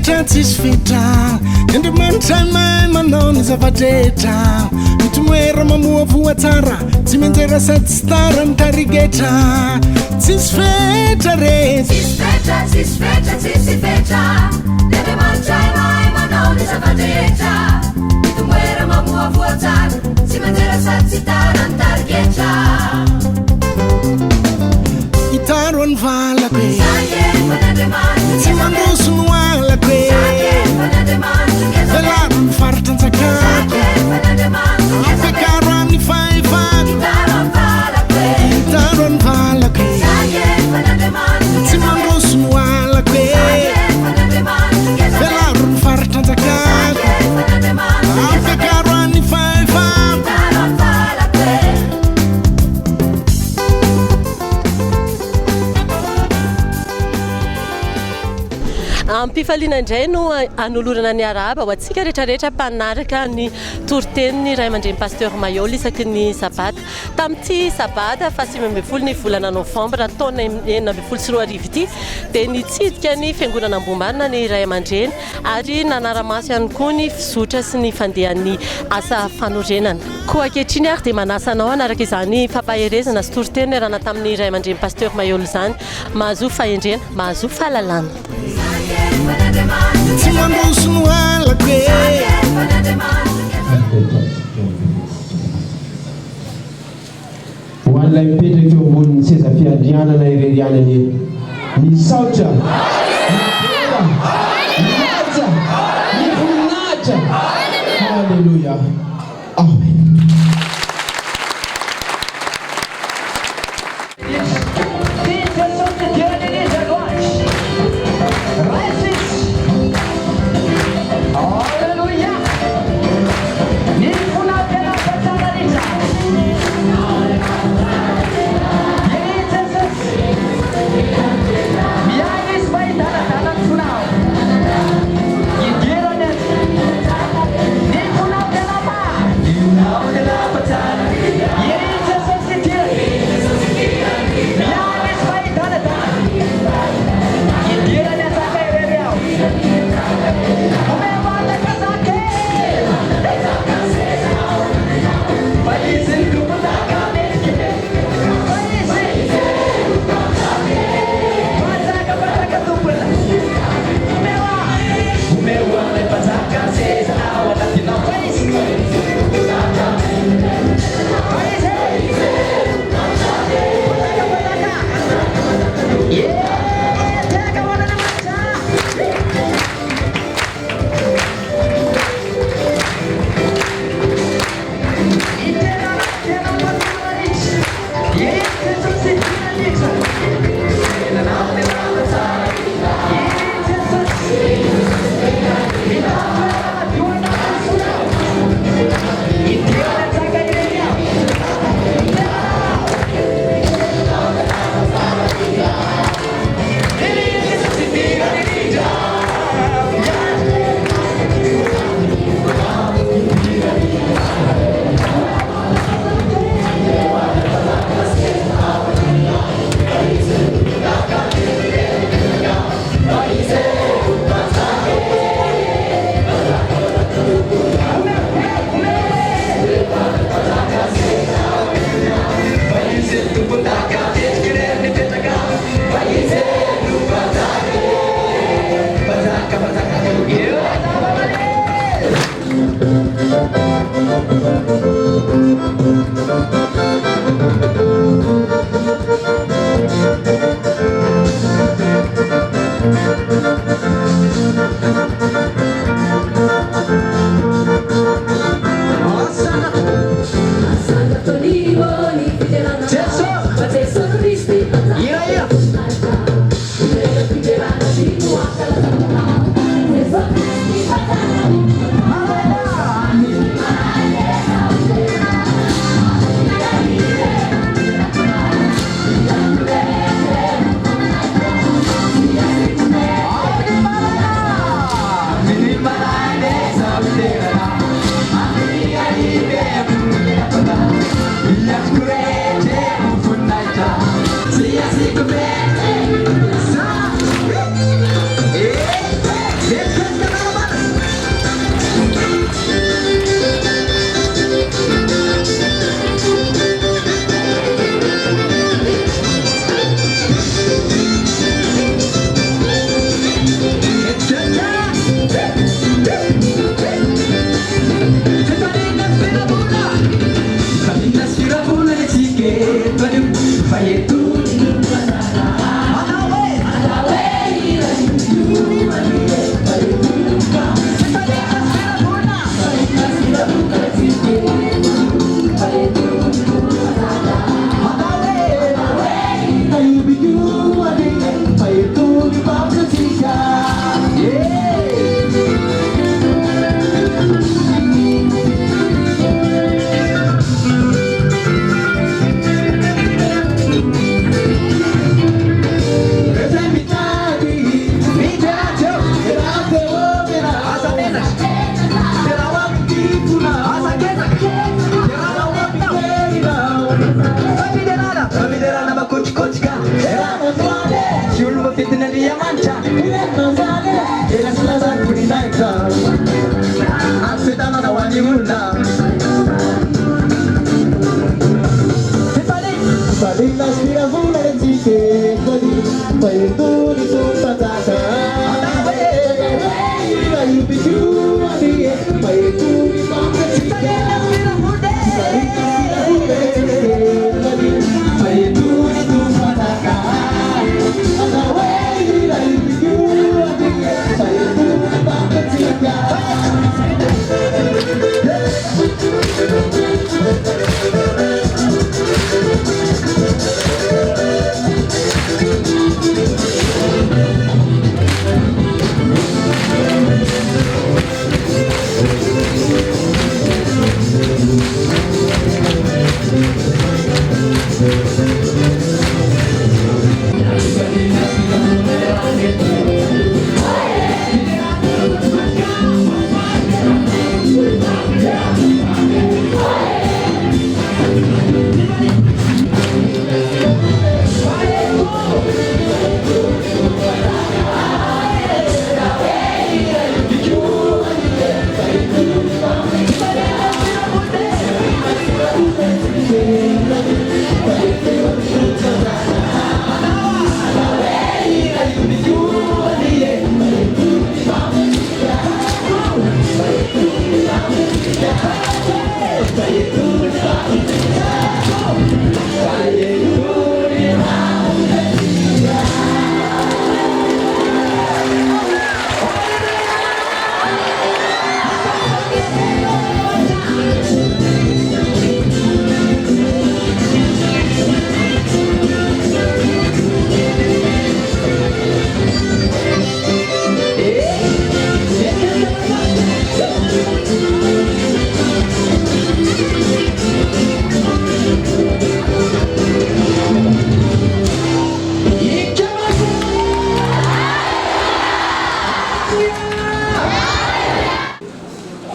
fetra tsisy fetra andriamanitra mahay manao ny zavadrehetra mitomoera mamoa voa tsara tsy menjera sady tsy tara ny tarigetra tsisy fetra re tsisy fetra tsisy fetra tsisy fetra andriamanitra mahay manao ny zavadrehetra mitomoera mamoa voa tsara tsy menjera sady tsy tara ny tarigetra itaro any valako e tsy Tsy mandroso no alako e velaro ny faritra antsakako ampiakaro amin'ny faevako itaro any valako e tsy mandroso no alako e velaro ny faritra antsakako ampiakaro amin'ny faevako ampifaliana indray no anolorana ny araba ho antsika rehetrarehetra mpanaraka ny toriteniny ray aman-dreny pasteur Mayol isaky ny sabata tamin'ity sabata fa 5 ny volana novambra taona 2024 ity dia nitsidika ny fiangonana Ambombarina ny ray aman-dreny ary nanara-maso ihany koa ny fizotra sy ny fandehan'ny asa fanorenana koa ankehitriny ary dia manasanao anaraka izany fampaherezana sy toriteniny arana tamin'ny ray aman-dreny pasteur Mayol izany mahazo fahendrena mahazo fahalalana tsy mandroso no alako e ho an'ilay mipetraka eo ambonin'ny seza fiandrianana irerianany misaotra mipera mihaja mivoninahitra halleluja amen Now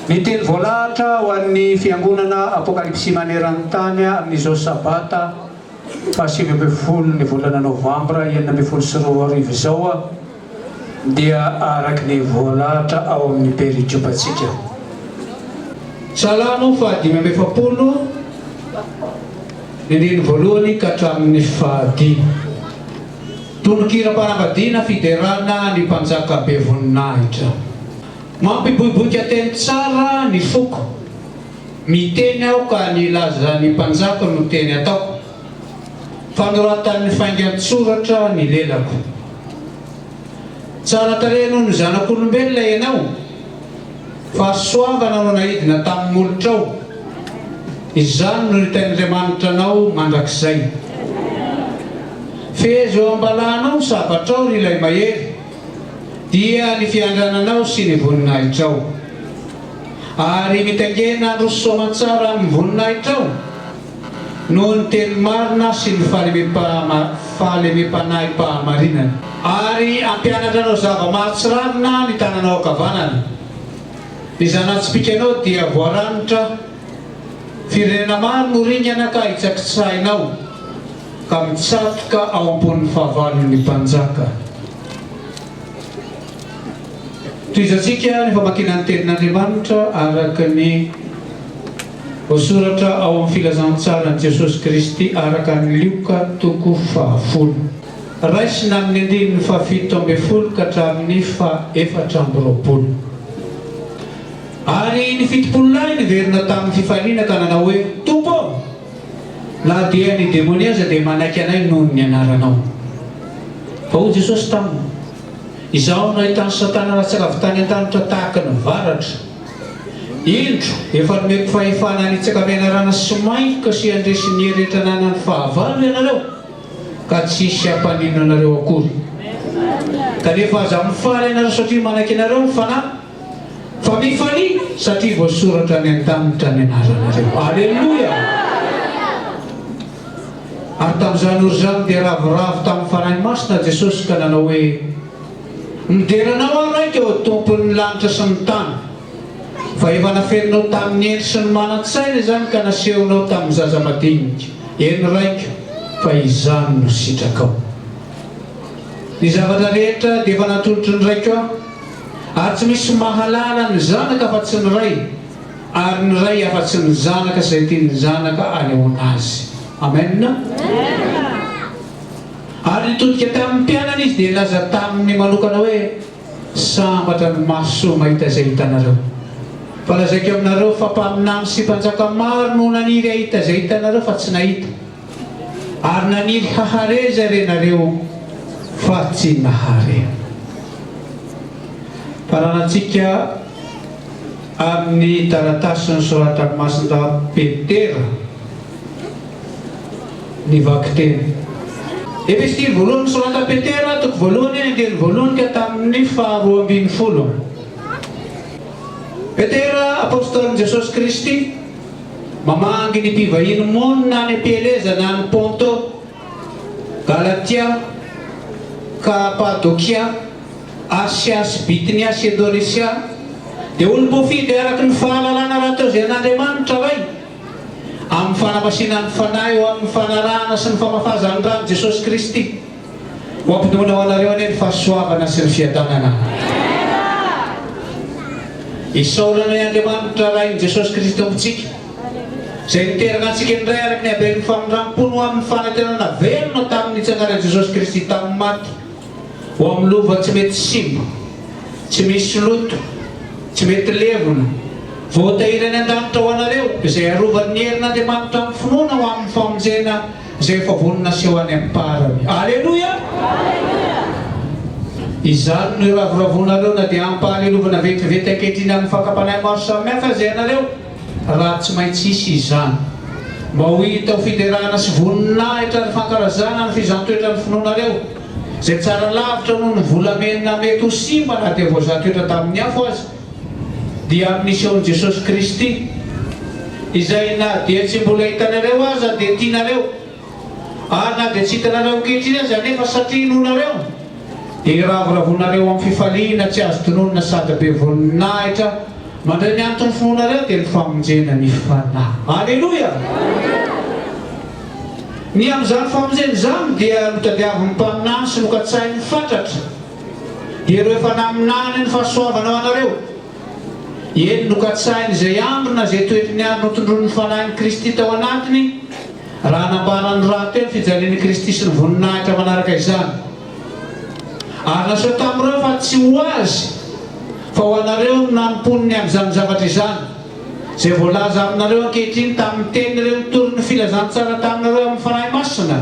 Miteny voalahatra ho an'ny fiangonana apokalipsy maneran-tany amin'izao sabata fa 7 ny volana novambra 2024 izao dia araky ny voalahatra ao amin'ny perijobatsika. Salamo fa 570 ny voalohany ka hatramin'ny fahadimy. Tononkira-panambadiana fiderana ny mpanjaka be voninahitra. Mampiboiboika teny tsara ny foko. Miteny aho ka nilaza ny mpanjaka no teny ataoko. Fanoratan'ny faingan-tsoratra ny lelako. Tsara tarehy noho ny zanak'olombelona ianao. Fahasoavana no nahidina tamin'ny olotrao. Izany no nitain'Andriamanitra anao mandrakizay. Fezo ambalanao sabatrao ny ilay mahery. Dia ny fiandrananao sy ny voninahitrao. Ary mitangena andro soamantsara amin'ny voninahitrao noho ny teny marina sy ny fahalemem-panahy-pahamarinana. Ary ampianatranao zava-mahatsirarina ny tananao ankavanana. Ny zanatsipikanao dia voaranitra. Firenena maro moringana ka hitsakitsahinao ka mitsatoka ao ambonin'ny fahavalon'ny mpanjaka. Toizatsika ny famakiana ny tenin'Andriamanitra araka ny voasoratra ao amin'ny filazantsara Jesosy Kristy araka ny Luka 10:10. Raisina amin'ny 7:70 ka hatramin'ny 420. Ary ny fitopolonay niverina tamin'ny fifaliana ka nanao hoe Tompo, na dia ny demonia aza dia manaiky anay noho ny anaranao fa ho Jesosy tamina izaho nahitany satana raha tsy ravitany an-danitra tahaka ny varatra indro efa nomeko fahefana ny tsaka fianarana sy mainka sy andresy ny heretra nanany fahavalo ianareo ka tsisy hampanino anareo akory kanefa aza mifaly ianareo satria manaiky ianareo ny fanahy fa mifaly satria voasoratra ny an-danitra ny anaranareo. Alleluia. Ary tamin'izany ory zany dia ravoravo tamin'ny fanahy masina Jesosy ka nanao hoe mideranao aho raiky eo tompon'ny lanitra sy ny tany fa efa nafeninao tamin'ny endry sy ny manan-tsaina zany ka nasehonao tamin'ny zaza madinika eny raiky fa izany no sitrakao. Ny zavatra rehetra dia efa natolotry ny raiko aho ary tsy misy mahalala ny zanaka afa-tsy ny ray ary ny ray afa-tsy ny zanaka izay tiany zanaka anehoana azy. Amen. Ary nitodika tamin'ny mpianana izy dia laza tamin'ny manokana hoe sambatra ny maso mahita izay hitanareo fa lazaiko aminareo fa mpaminany sy mpanjaka maro no naniry ahita izay hitanareo fa tsy nahita ary naniry hahareza renareo fa tsy nahare. Paranantsika amin'ny taratasy ny soratra masina Petera ny vaky teny epistily voalohany soratra Petera toko voalohany andiny voalohany ka tamin'ny 2:20. Petera apôstôlin Jesosy Kristy mamangy ny mpivahiny monina ny Peleza na ny Ponto, Galatia, Kapadokia, Asia sy Bitinia sy Indonesia dia olo-bofidy araky ny fahalalana raha teo izay n'Andriamanitra vai amin'ny fanamasinany fanahy eo amin'ny fanarahana sy ny famafazany rano Jesosy Kristy ho ampinoana ho anareo anie ny fahasoavana sy ny fiadanana. Isaorana ny Andriamanitra rainy Jesosy Kristy amintsika izay niterana antsika indray araky ny haben'ny famindram-pony ho amin'ny fanantenana velona tamin'ny itsangaran'i Jesosy Kristy tamin'ny maty ho amin'ny lova tsy mety simba, tsy misy loto, tsy mety levona voatahirany an-danitra ho anareo izay arovan'ny herin'Andriamanitra amin'ny finoana ho amin'ny famonjena izay efa vonona seho any amin'ny parany. Alleluia. Izany no iravoravonareo na dia ampahalelovana vetivety ankehitriny amin'ny fakapanahy maro samihafa izay anareo raha tsy maintsy isy izany mba ho hita ho fiderahana sy voninahitra ny fankarazana ny fizantoetra ny finoanareo izay tsara lavitra noho ny volamenina mety ho simba na dia voazantoetra tamin'ny afo azy dia amin'ny isehon'i Jesosy Kristy izay na dia tsy mbola hitanareo aza dia tianareo ary na dia tsy hitanareo ankehitriny aza nefa satria nonareo dia ravoravonareo amin'ny fifaliana tsy azo tononona sady be voninahitra mandray ny antony finoanareo dia ny famonjena ny fanahy. Alleluia. Ny amin'izany famonjena izany dia notadiavin'ny mpaminany sy nokatsain'ny fatratra dia ireo efa naminany ny fahasoavana ho anareo eny nokatsainy izay andro na izay toetry ny andro notondron'ny fanahiny Kristy tao anatiny raha nambarany raha teo ny fijalian'i Kristy sy ny voninahitra manaraka izany ary naseho tamin'ireo fa tsy ho azy fa ho anareo no nanomponiny amin'izany zavatra izany izay voalaza aminareo ankehitriny tamin'ny tenyreo nitory ny filazantsara taminareo amin'ny fanahy masina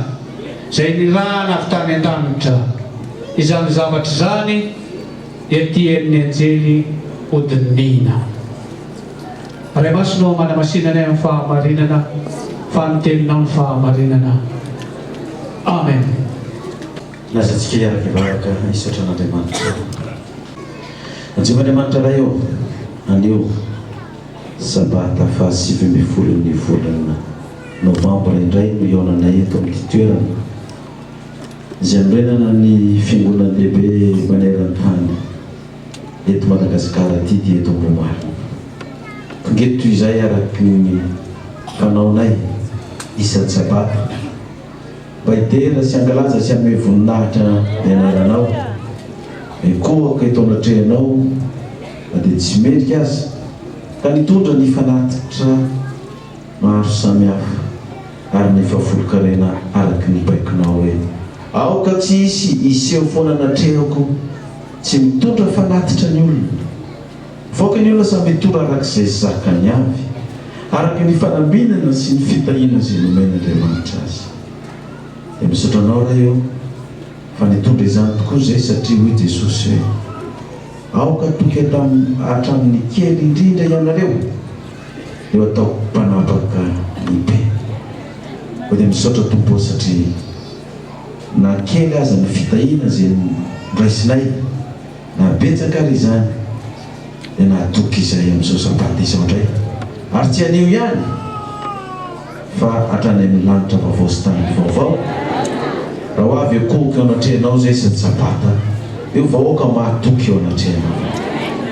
izay nirahana avy tany an-danitra. Izany zavatra izany dia tian'ny anjely hodinina. Ray masina manamasinana amin'ny fahamarinana fanonteninao ny fahamarinana. Amen. Lazatsika iaraka ivaraka isaotra an'Andriamanitra. Anjivan'Andriamanitra ray eo anio sabata faha 7 volana novambra indray no iaonanay eto amin'ity toerana izay anorenana ny fiangonana lehibe maneran-tany eto Madagasikara aty dia eto Ambohimarina. Fangeto toy izay araky ny fanaonay isan'ny sabata mba hitera sy angalaza sy ame voninahitra ny anaranao ekohaka eto anatrehanao na dia tsy mendrika azy ka nitondra ny fanatitra maro samihafa ary ny fahafolokarena araky ny baikonao hoe aoka tsy isy iseho foana natrehako tsy mitondra fanatitra ny olona foka ny olona samy mitondra arak'izay zakany avy araka ny fanambinana sy ny fitahina zay nomen'Andriamanitra azy. Dia misaotra anao raha eo fa nitondra izany tokoa zay satria hoy Jesosy hoe aoka toky hatramin'ny kely indrindra ianareo eo atao mpanapaka ny be. Ko dia misaotra Tompo satria na kely aza ny fitahina zay raisinay na betsaka ary izany dia nahatoky izay amin'izao sabata izao indray. Ary tsy anio ihany fa hatrany amin'ny lanitra vaovao sy tany vaovao. Raha ho avy akohoka eo anatrehanao zay sady sabata eo vahoaka mahatoky eo anatrehanao.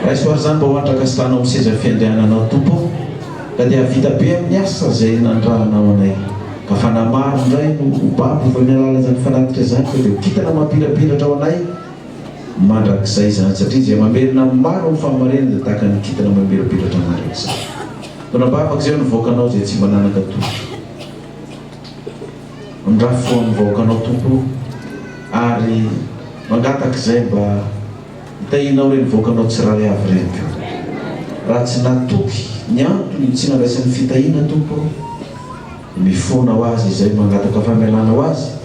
Raha isoary zany mba hoantraka sy tanao amin'ny seza fiandriananao Tompo ka dia vita be amin'ny asa zay nandrahanao anay ka fa namaro indray no babo fa mialala zany fanatitra zany ka dia kitana mampilapilatra ao anay mandrakizay zany satria zay mamerina maro amin'ny famarenana dia tahaka ny kitana mampilapilatra mandrakizay. Tonabavaka zay nivoakanao zay tsy mananaka toky mindrafy foa nivoakanao Tompo ary mangatak'izay mba hitahinao re nivoakanao tsy raha avy reny raha tsy natoky ny antony tsy naraisan'ny fitahina Tompo mifona ho azy izay mangataka famelanao azy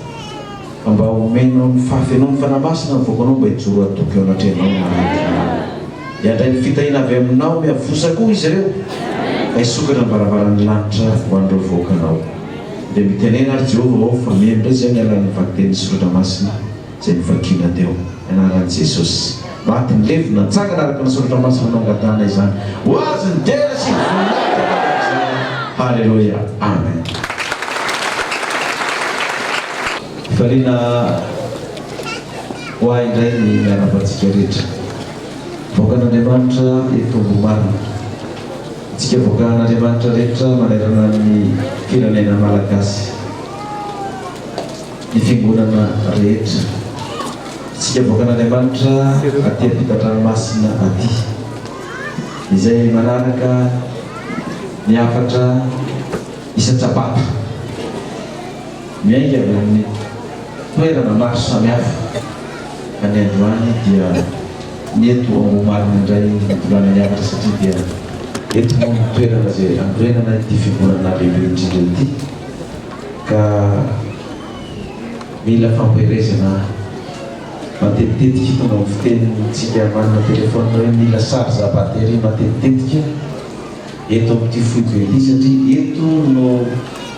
fa mba omenao ny fafenao ny fanamasina nivoakanao mba hijoro atoky eo anatrehanao iandray ny fitahina avy aminao miavosakoa izy ireo ka hisokatra ny varavaran'ny lanitra ho an'ireo voakanao. Dia mitenena ary Jehovah ao fa miendray zay mialan'ny vakiteny soratra masina zay mivakina teo anaran'i Jesosy. Maty ny levina nitsangana araka ny soratra masina no angatana izany ho azy ny tena sy ny voninahitra. Halleluia, amen. Fariana ho ahy indray ny miara-patsika rehetra voakan'Andriamanitra etombo marina. Tsika voakan'Andriamanitra rehetra manerana ny firenena malagasy ny fiangonana rehetra. Tsika voakan'Andriamanitra aty ampitan-dranomasina aty izay manaraka ny afatra isan-tsabata miainga avy amin'ny toerana maro samihafa ka ny androany dia ny eto ambomarina indray volana ny afatra satria dia eto moa toerana zay androenana ity fiangonana lehibe indrindra ity ka mila fampiherezana matetitetika tonga amin'ny fitenitsika manana telefôny hoe mila charge batterie matetitetika eto amin'ity foibe ity satria eto no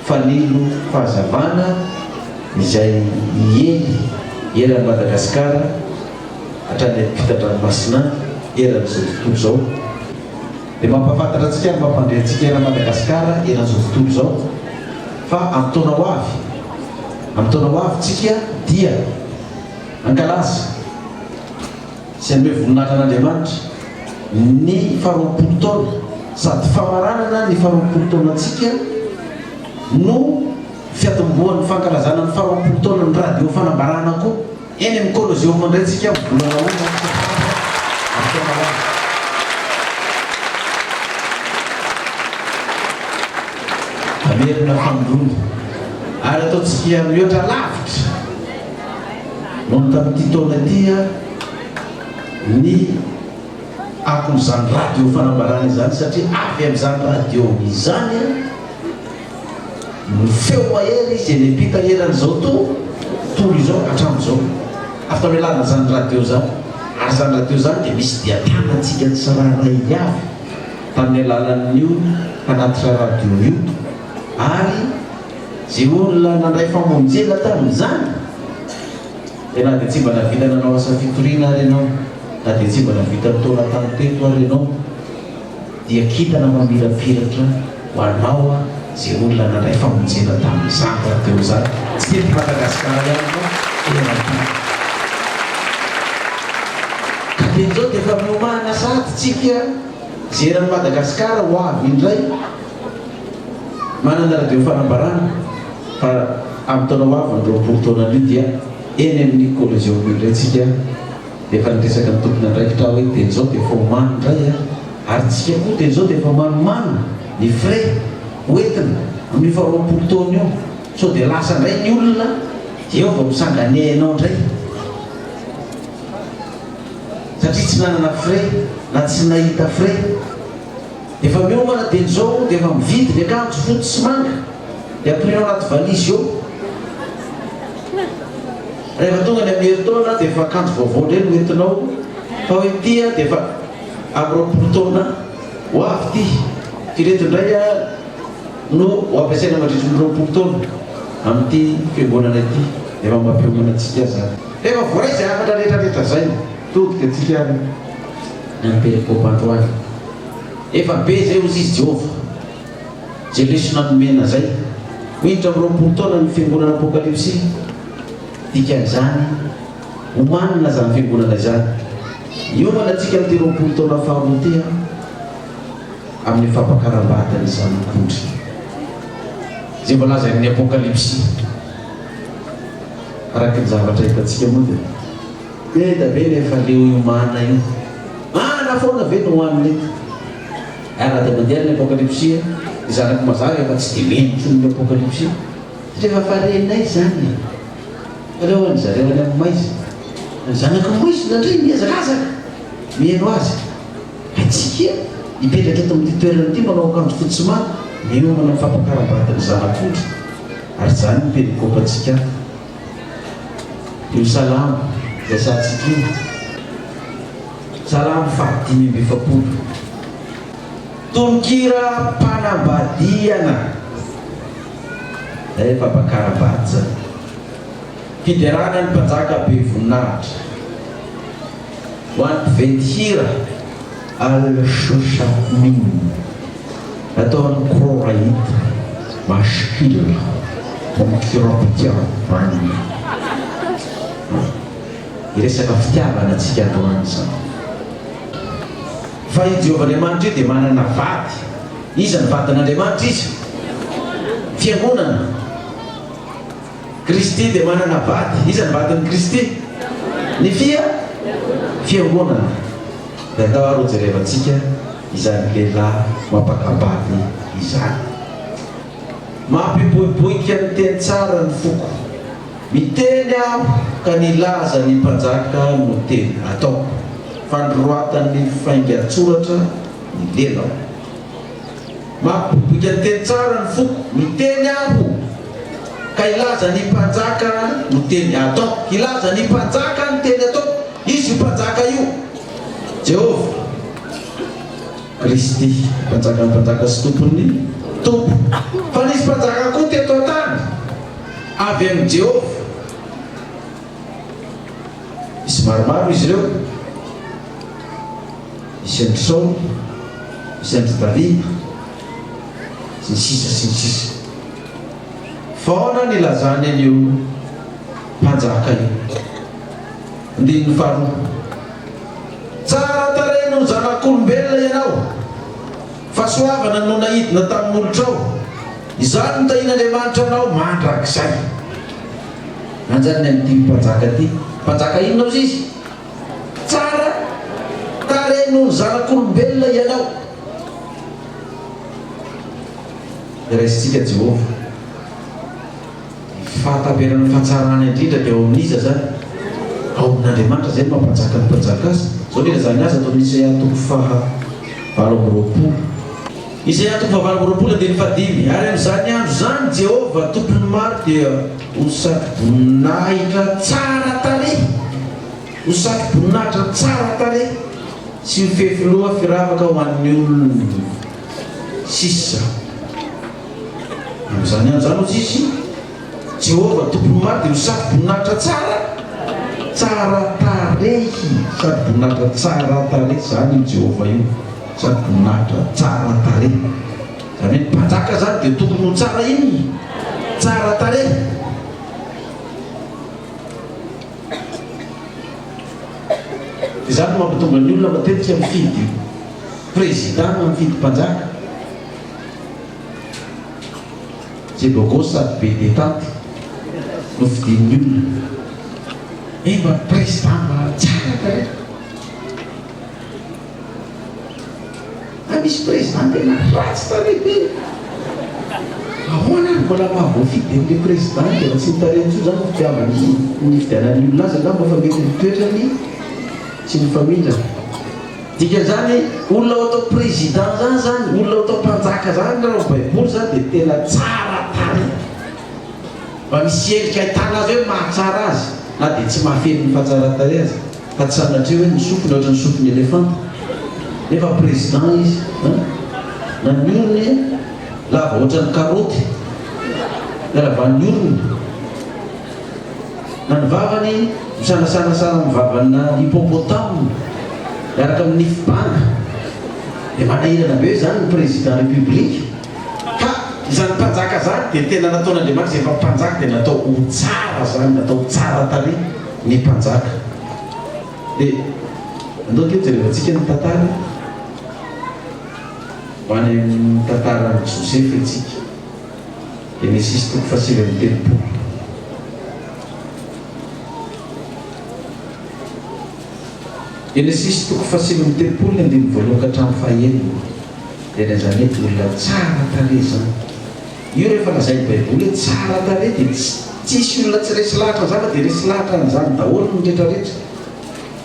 fanilo fahazavana izay ieny eran'i Madagasikara hatrany ampitan-dranomasina eran'izao tontolo zao. Dia mampafantatra antsika ary mampandray antsika eran'i Madagasikara eran'izao tontolo zao fa amin'ny taona ho avy tsika dia ankalaza sy anome voninahitra an'Andriamanitra ny faharoapolo taona sady famaranana ny faharoapolo taona antsika no fiatombohan'ny fankalazana ny faharoapolo taona ny radio fanambarana koa eny amin'ny Colosseum mandray tsika volana amerina famondrona ary ataontsika mihoatra lavitra noho tamin'ity taona ity ny akon'izany radio fanambarana izany satria avy amin'izany radio izany ny feo mahery izy ny mpita eran'izao tontolo izao hatramin'izao afta mialana zany radio zany ary zany radio zany dia misy diatanantsika tsiraray avy tamin'ny alalan'io anatitra radio io ary zay olona nandray famonjena tamin'izany na dia tsy mba navita nanao asa fitoriana ary ianao na dia tsy mba navita taona tany teto ary ianao dia kitana mamirapiratra ho anao zay olona nandray famonjena tamin'izany radio zany tsy tety Madagasikara ihany ka dia izao dia efa miomana sady tsika zay eran'i Madagasikara ho avy indray manana radio fanambarana fa amin'ny taona ho avy ny roapolo taonan'io dia eny amin'ny Colosseum indray tsika dia efa niresaka ny tompona andraikitra hoe dia izao dia efa homany indray ary tsika koa dia izao dia efa manomano ny frais hoentina amin'ny faharoapolo taona io sao dia lasa indray ny olona dia eo vao misanganenao indray satria tsy nanana frais na tsy nahita frais efa miomana dia zao dia efa mividy ny akanjo fotsy sy manga dia ampirina anaty valizy eo rehefa tonga ny amin'ny herintaona dia efa akanjo vaovao indray no entinao fa hoe tia dia efa am'roapolo taona ho avy ty reto indray no ho ampiasaina mandritry ny roapolo taona amin'ity fiangonana ity efa mampiomana antsika zany efa voaray zay afatra rehetrarehetra zay todika atsika namperekopandroany efa be zay ozy izy Jehova zay lesona nomena zay miditra amin'ny roapolo taona ny fiangonana apokalipsy dikan'izany homanina zany fiangonana izany iomana atsika amin'ity roapolo taona faharoa ty amin'ny fampakaram-batana izany akondry zay mbolaza amin'ny apokalipsy araka ny zavatra hitantsika moa dia eda be rehefa leo iomana io mana foana ve no hoaniny eto araha dia mandeha ny apokalipsy zanaky mazary efa tsy dia menitry ny apokalipsy rehefa farenay zany aleo any zareo any amin'ny maizy zanaky maizy nandray miazakazaka mihaino azy atsika hipetraka eto amin'ity toerana ity manao akanjo fotsy manga miomana ny fampakaram-batany zanak'ondry ary zany miperikopa atsika io salamo iasantsika io salamo fahadimy amby efapolo tononkira mpanambadiana fampakaram-bady zany fiderana ny mpanjaka be voninahitra ho an'ny mpiventy hira al-shoshamin ataony koraita mashkila omkirapitiavanina iresaka fitiavana atsika androany zany fa i Jehovahandriamanitra io dia manana vady iza ny vadin'Andriamanitra izy fiangonana Kristy dia manana vady iza ny vadin'ny Kristy ny fiangonana dia atao aroa jerevantsika izany lehilahy mampakambady izany mampiboiboika ny teny tsara ny foko miteny aho ka nilaza ny mpanjaka no teny ataoko fandroatan'ny faingan-tsoratra ny lelao mampiboiboika ny teny tsara ny foko miteny aho ka ilaza ny mpanjaka no teny ataoko ilaza ny mpanjaka ny teny ataoko izy io mpanjaka io Jehova Kristy mpanjaka ny mpanjaka sy tompony tompo fa nisy mpanjaka koa teto an-tany avy amin'ny Jehova misy maromaro izy ireo misy andry Saoly misy andry Davida sy ny sisa faona nilazany an'io mpanjaka io andininy faharoa tsara tarehy no zanak'olombelona ianao fahasoavana no nahidina tamin'olotrao izany no tahin'Andriamanitra anao mandrakizay anjany ny amin'ity mpanjaka ty mpanjaka inona izy tsara tarehy no zanak'olombelona ianao raisitsika Jehova fahataberan'ny fahatsarany indrindra dia ao amin'iza zany ao amin'Andriamanitra zay mampanjaka ny mpanjaka azy zao lena zany azy atao Isaia 7:20 Isaia 7:20 dia ny fadimy ary amin'izany andro zany Jehova tompony maro dia hosaky voninahitra tsara tarehy hosaky voninahitra tsara tarehy sy mifefy loha firavaka ho an'ny olona sisa amin'izany andro zany ozy izy Jehova tompony maro dia hosaky voninahitra tsara tarehy sady voninahitra tsara tarehy zany io Jehova io sady voninahitra tsara tarehy zany hoe mpanjaka zany dia tokony ho tsara iny tsara tarehy dia zany mampitonga ny olona matetika mifidy président mifidy mpanjaka zay bako sady be detante no fidin'ny olona mba président mba tsara tarehy misy président tena ratsy tarehy be ahoana mbola mahavoafidy amin'le président dia tsy tarehy tso zany fitiavany ny fidianan'ny olona azy angamba fa mety ny toetrany sy ny familany dikan'izany olona atao président zany olona atao mpanjaka zany raha baiboly zany dia tena tsara tany mba misy elika ahitana azy hoe mahatsara azy na dia tsy mahafeny ny fahatsara tany azy fa tsy sanatria hoe nisofiny ohatry ny sofiny elefanta nefa président izy na ny orony lava ohatry ny karoty ravan'ny orony na ny vavany misanasanasana mivavana hippopotame miaraka amin'ny nifibanga dia manahirana be hoe zany ny président république fa izany mpanjaka zany dia tena nataon'Andriamanitra efa mpanjaka dia natao ho tsara zany natao tsara tany ny mpanjaka dia andao kely jerevantsika ny tantara ho any amin'ny tantaran'i Josepha itsika Genesis 7:telopolo Genesis 7:telopolo ny andiny voalohany ka hatramin'ny fahaenina dia n'izany hoe olona tsara tarehy zany io rehefa lazainy baiboly hoe tsara tarehy dia tsisy olona tsy resy lahatra zany dia resy lahatra n'izany daholo ny rehetrarehetra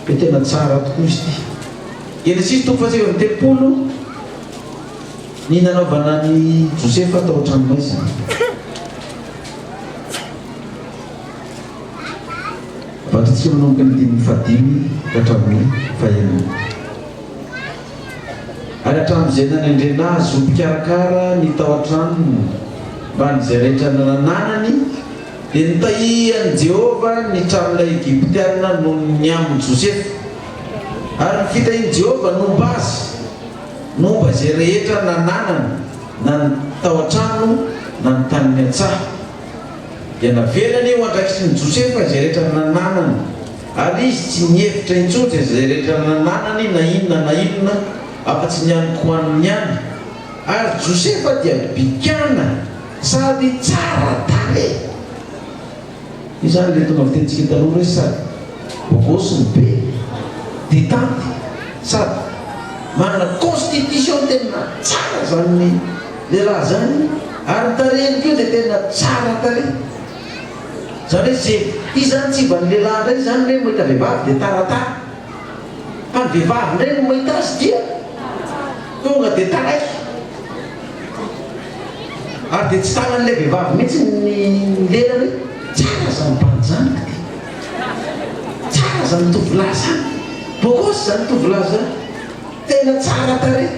hoe tena tsara tokoa izy ity Genesis 7:telopolo ny nanaovana ny Josefa tao an-tranomaizina avantsika manomboka ny 15 ka hatramin'ny fahaenina ary hatramin'izay nanendrena azy ho mpikarakara ny tao an-tranony mba nyzay rehetra nananany dia nitahiany Jehova ny tranon'ilay Egyptiana noho ny aminy Josefa ary ny fitahiany Jehova nomba azy nomba izay rehetra nananany na ny tao an-trano na ny taniny an-tsaha dia navelany eo andraikitry ny Josefa izay rehetra nananany ary izy tsy nihevitra intsony izay rehetra nananany na inona afa-tsy nianiko hoaniny ihany ary Josefa dia bikana sady tsara tarehy izany le tonga fitentsika taloha hoe sady bokosiny be ditanty sady manana constitution tena tsara zany ny lehilahy zany ary tarehiny keo dia tena tsara tarehy zany hoe zay ity zany tsy mba ny lehilahy ndray zany hoe mahita vehivavy dia taratara fa ny vehivavy ndray no mahita azy dia tonga dia taraiky ary dia tsy tanan'ilay vehivavy mihitsy ny lelany hoe tsara zany mpanjaka ty tsara zany tovolahy zany bokosy zany tovolahy zany tena tsara tarehy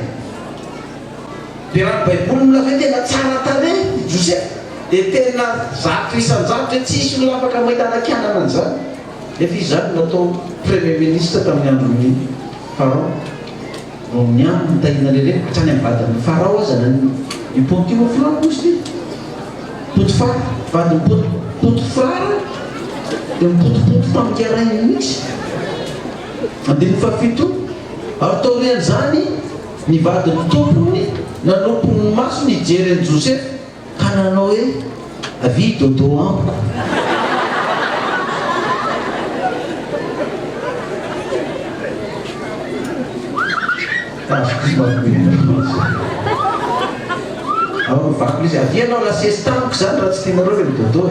dia raha baiboly milaza hoe tena tsara tarehy Josefa dia tena zato isan-jato hoe tsisy olona afaka mahita anakianana an'izany efa izy zany natao premier ministre tamin'ny andron'ny Pharaon no ny andro nitahina lehilehy hatrany amin'ny vadin'ny Pharaon azana ny Potifara mozy ty Potifara vadiny Potifara dia mipotipoty tamikarainy mihitsy andiny fafito ary taorian'izany ny vadiny tompony nanompon'ny maso nijeren'i Josefa ka nanao hoe avy dodo amiko vakoka izy avy anao lasesy tamiko zany raha tsy tianareo hoe midodo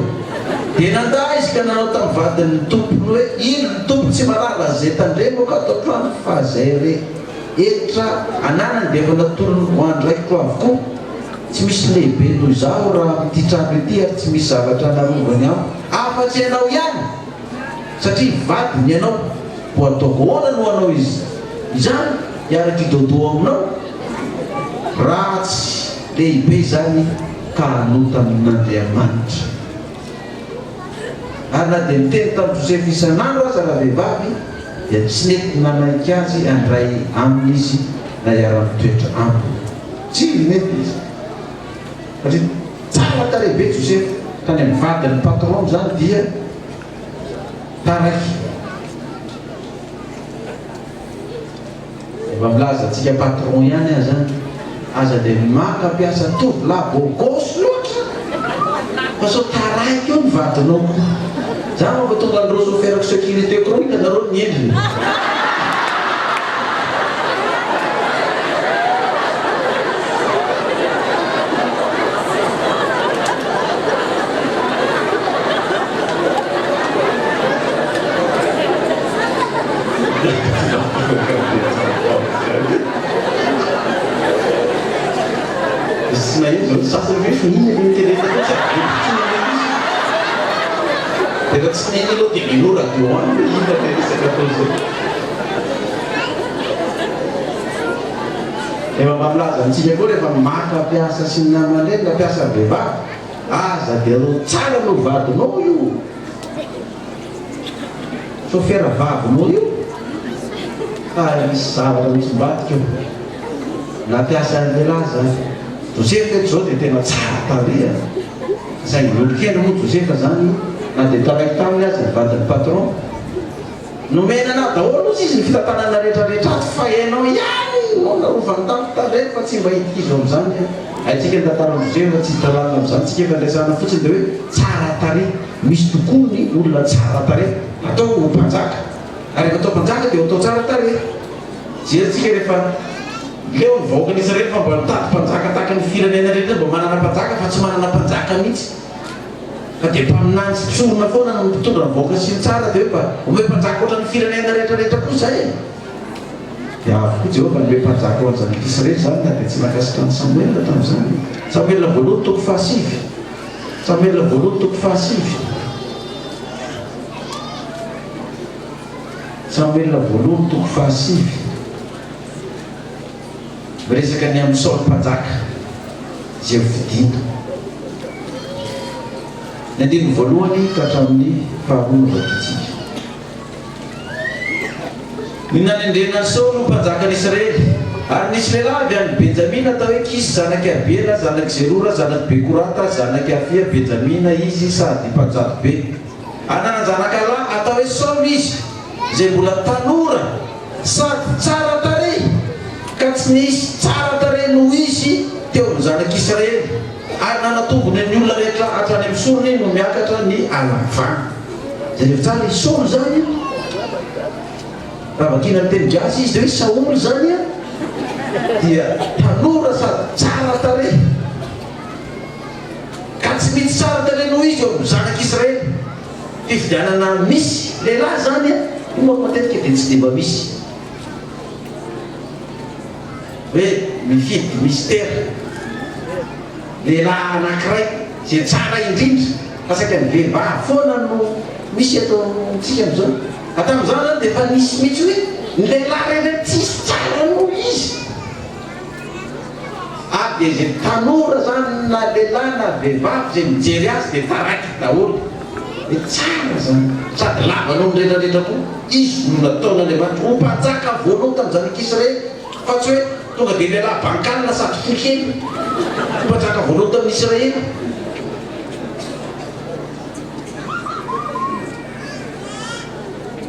dia nanda izy ka nanao tamin'ny vadin'ny tompony hoe ino ny tompo tsy marala zay tandremo ka atao trano fa zay rehetra ananany dia efa natolony ho andraikiko avokoa tsy misy lehibe noho izaho raha amity trano ity ary tsy misy zavatra narovany aho afa-tsy ianao ihany satria vadiny ianao ho ataoko hoana no anao izy izany hiaraka idodo aminao raha tsy lehibe zany ka hanota amin'Andriamanitra ary na dia miteny tamin'ny Josefa isan'andro aza raha vehivavy dia tsy nety nanaiky azy andray aminy izy na hiara-mitoetra aminy tsy mety izy satria tsara tarehy be Josefa tany amin'ny vadin'ny patron zany dia taraiky efa milaza antsika patron ihany azy zany aza dia maka mpiasa tovolahy bokosy loatra fa so taraiky eo ny vadinao za fa tonga andreo chauffeur sécurité chronique anareo niendriny Masina io zao sasany hoe fa ina ny terena tena tsy neny aloha dia minora teo any hoe ina le resaka atao zao. Efa mampilaza antsika koa rehefa maka mpiasa sy ny namana reny na mpiasa vehivavy aza dia ro tsara no vadinao io sofera vavinao io misy zavatra mitsombadika io na mpiasa lehilahy zany Josefa eto zao dia tena tsara taria zay lolokena moa Josefa zany na dia taraiky taminy azy vadin'ny patron nomena na daholo izy izy ny fitantanana rehetrarehetra azy fa hainao ihany no narovany taminy fa tsy mba hitikizo amin'izany aitsika ny tantara Josefa tsy hitalana amin'izany tsika efa ndraisana fotsiny dia hoe tsara tarehy misy tokoa ny olona tsara tarehy atao ho mpanjaka ary rehefa atao mpanjaka dia atao tsara tarehy jerentsika rehefa leo ny vahoaka nisy rehetra fa mba mitady mpanjaka tahaka ny firenena rehetra mba manana mpanjaka fa tsy manana mpanjaka mihitsy fa dia mpaminany sy tsorona foana no mitondra ny vahoaka sy ny tsara dia hoe ome mpanjaka oatra ny firenena rehetrarehetra koa zay dia avokoa Jehovah nome mpanjaka ho an'izany Israely zany na dia tsy mahakasika ny Samuela tamin'izany Samuela voalohany toko fahasivy Samuela voalohany toko fahasivy Samuela voalohany toko fahasivy miresaka ny amin'ny Saoly mpanjaka izay vidina ny andininy voalohany ka hatramin'ny faharoa vakitsika. Ny nanendrena ny Saoly no mpanjakan'Israely ary nisy lehilahy avy any Benjamina atao hoe Kisy zanaky Abela zanaky Zerora zanaky Bekorata zanaky Afia Benjamina izy sady mpanjaka be anananjanaka lahy atao hoe Saoly izy izay mbola tanora sady tsara tarehy ka tsy nisy tsara tarehy noho izy teo amin'ny zanak'Israely ary nanatombony ny olona rehetra hatrany amin'ny sorony no miakatra ny alavana zay rehefa tsara izy Saoly zany raha vakina ny teny gasy izy dia hoe Saoly zany dia tanora sady tsara tarehy ka tsy misy tsara tarehy noho izy eo amin'ny zanak'Israely fifidianana misy lehilahy zany io matetika dia tsy dia mba misy hoe mifidy mystère lehilahy anankiray zay tsara indrindra pasaky ny vehivavy foana no misy atao tsika amin'izao atamin'izany zany dia efa nisy mihitsy hoe ny lehilahy rehetra tsisy tsara noho izy ary dia zay tanora zany na lehilahy na vehivavy zay mijery azy dia taraiky daholo dia tsara zany sady lavanao ny rehetrarehetra koa izy no nataon'Andriamanitra ho mpanjaka voalohany tamin'ny zanak'Israely fa tsy hoe tonga dia lehilahy bankanina sady foikely mpanjaka voalohany tamin'ny Israely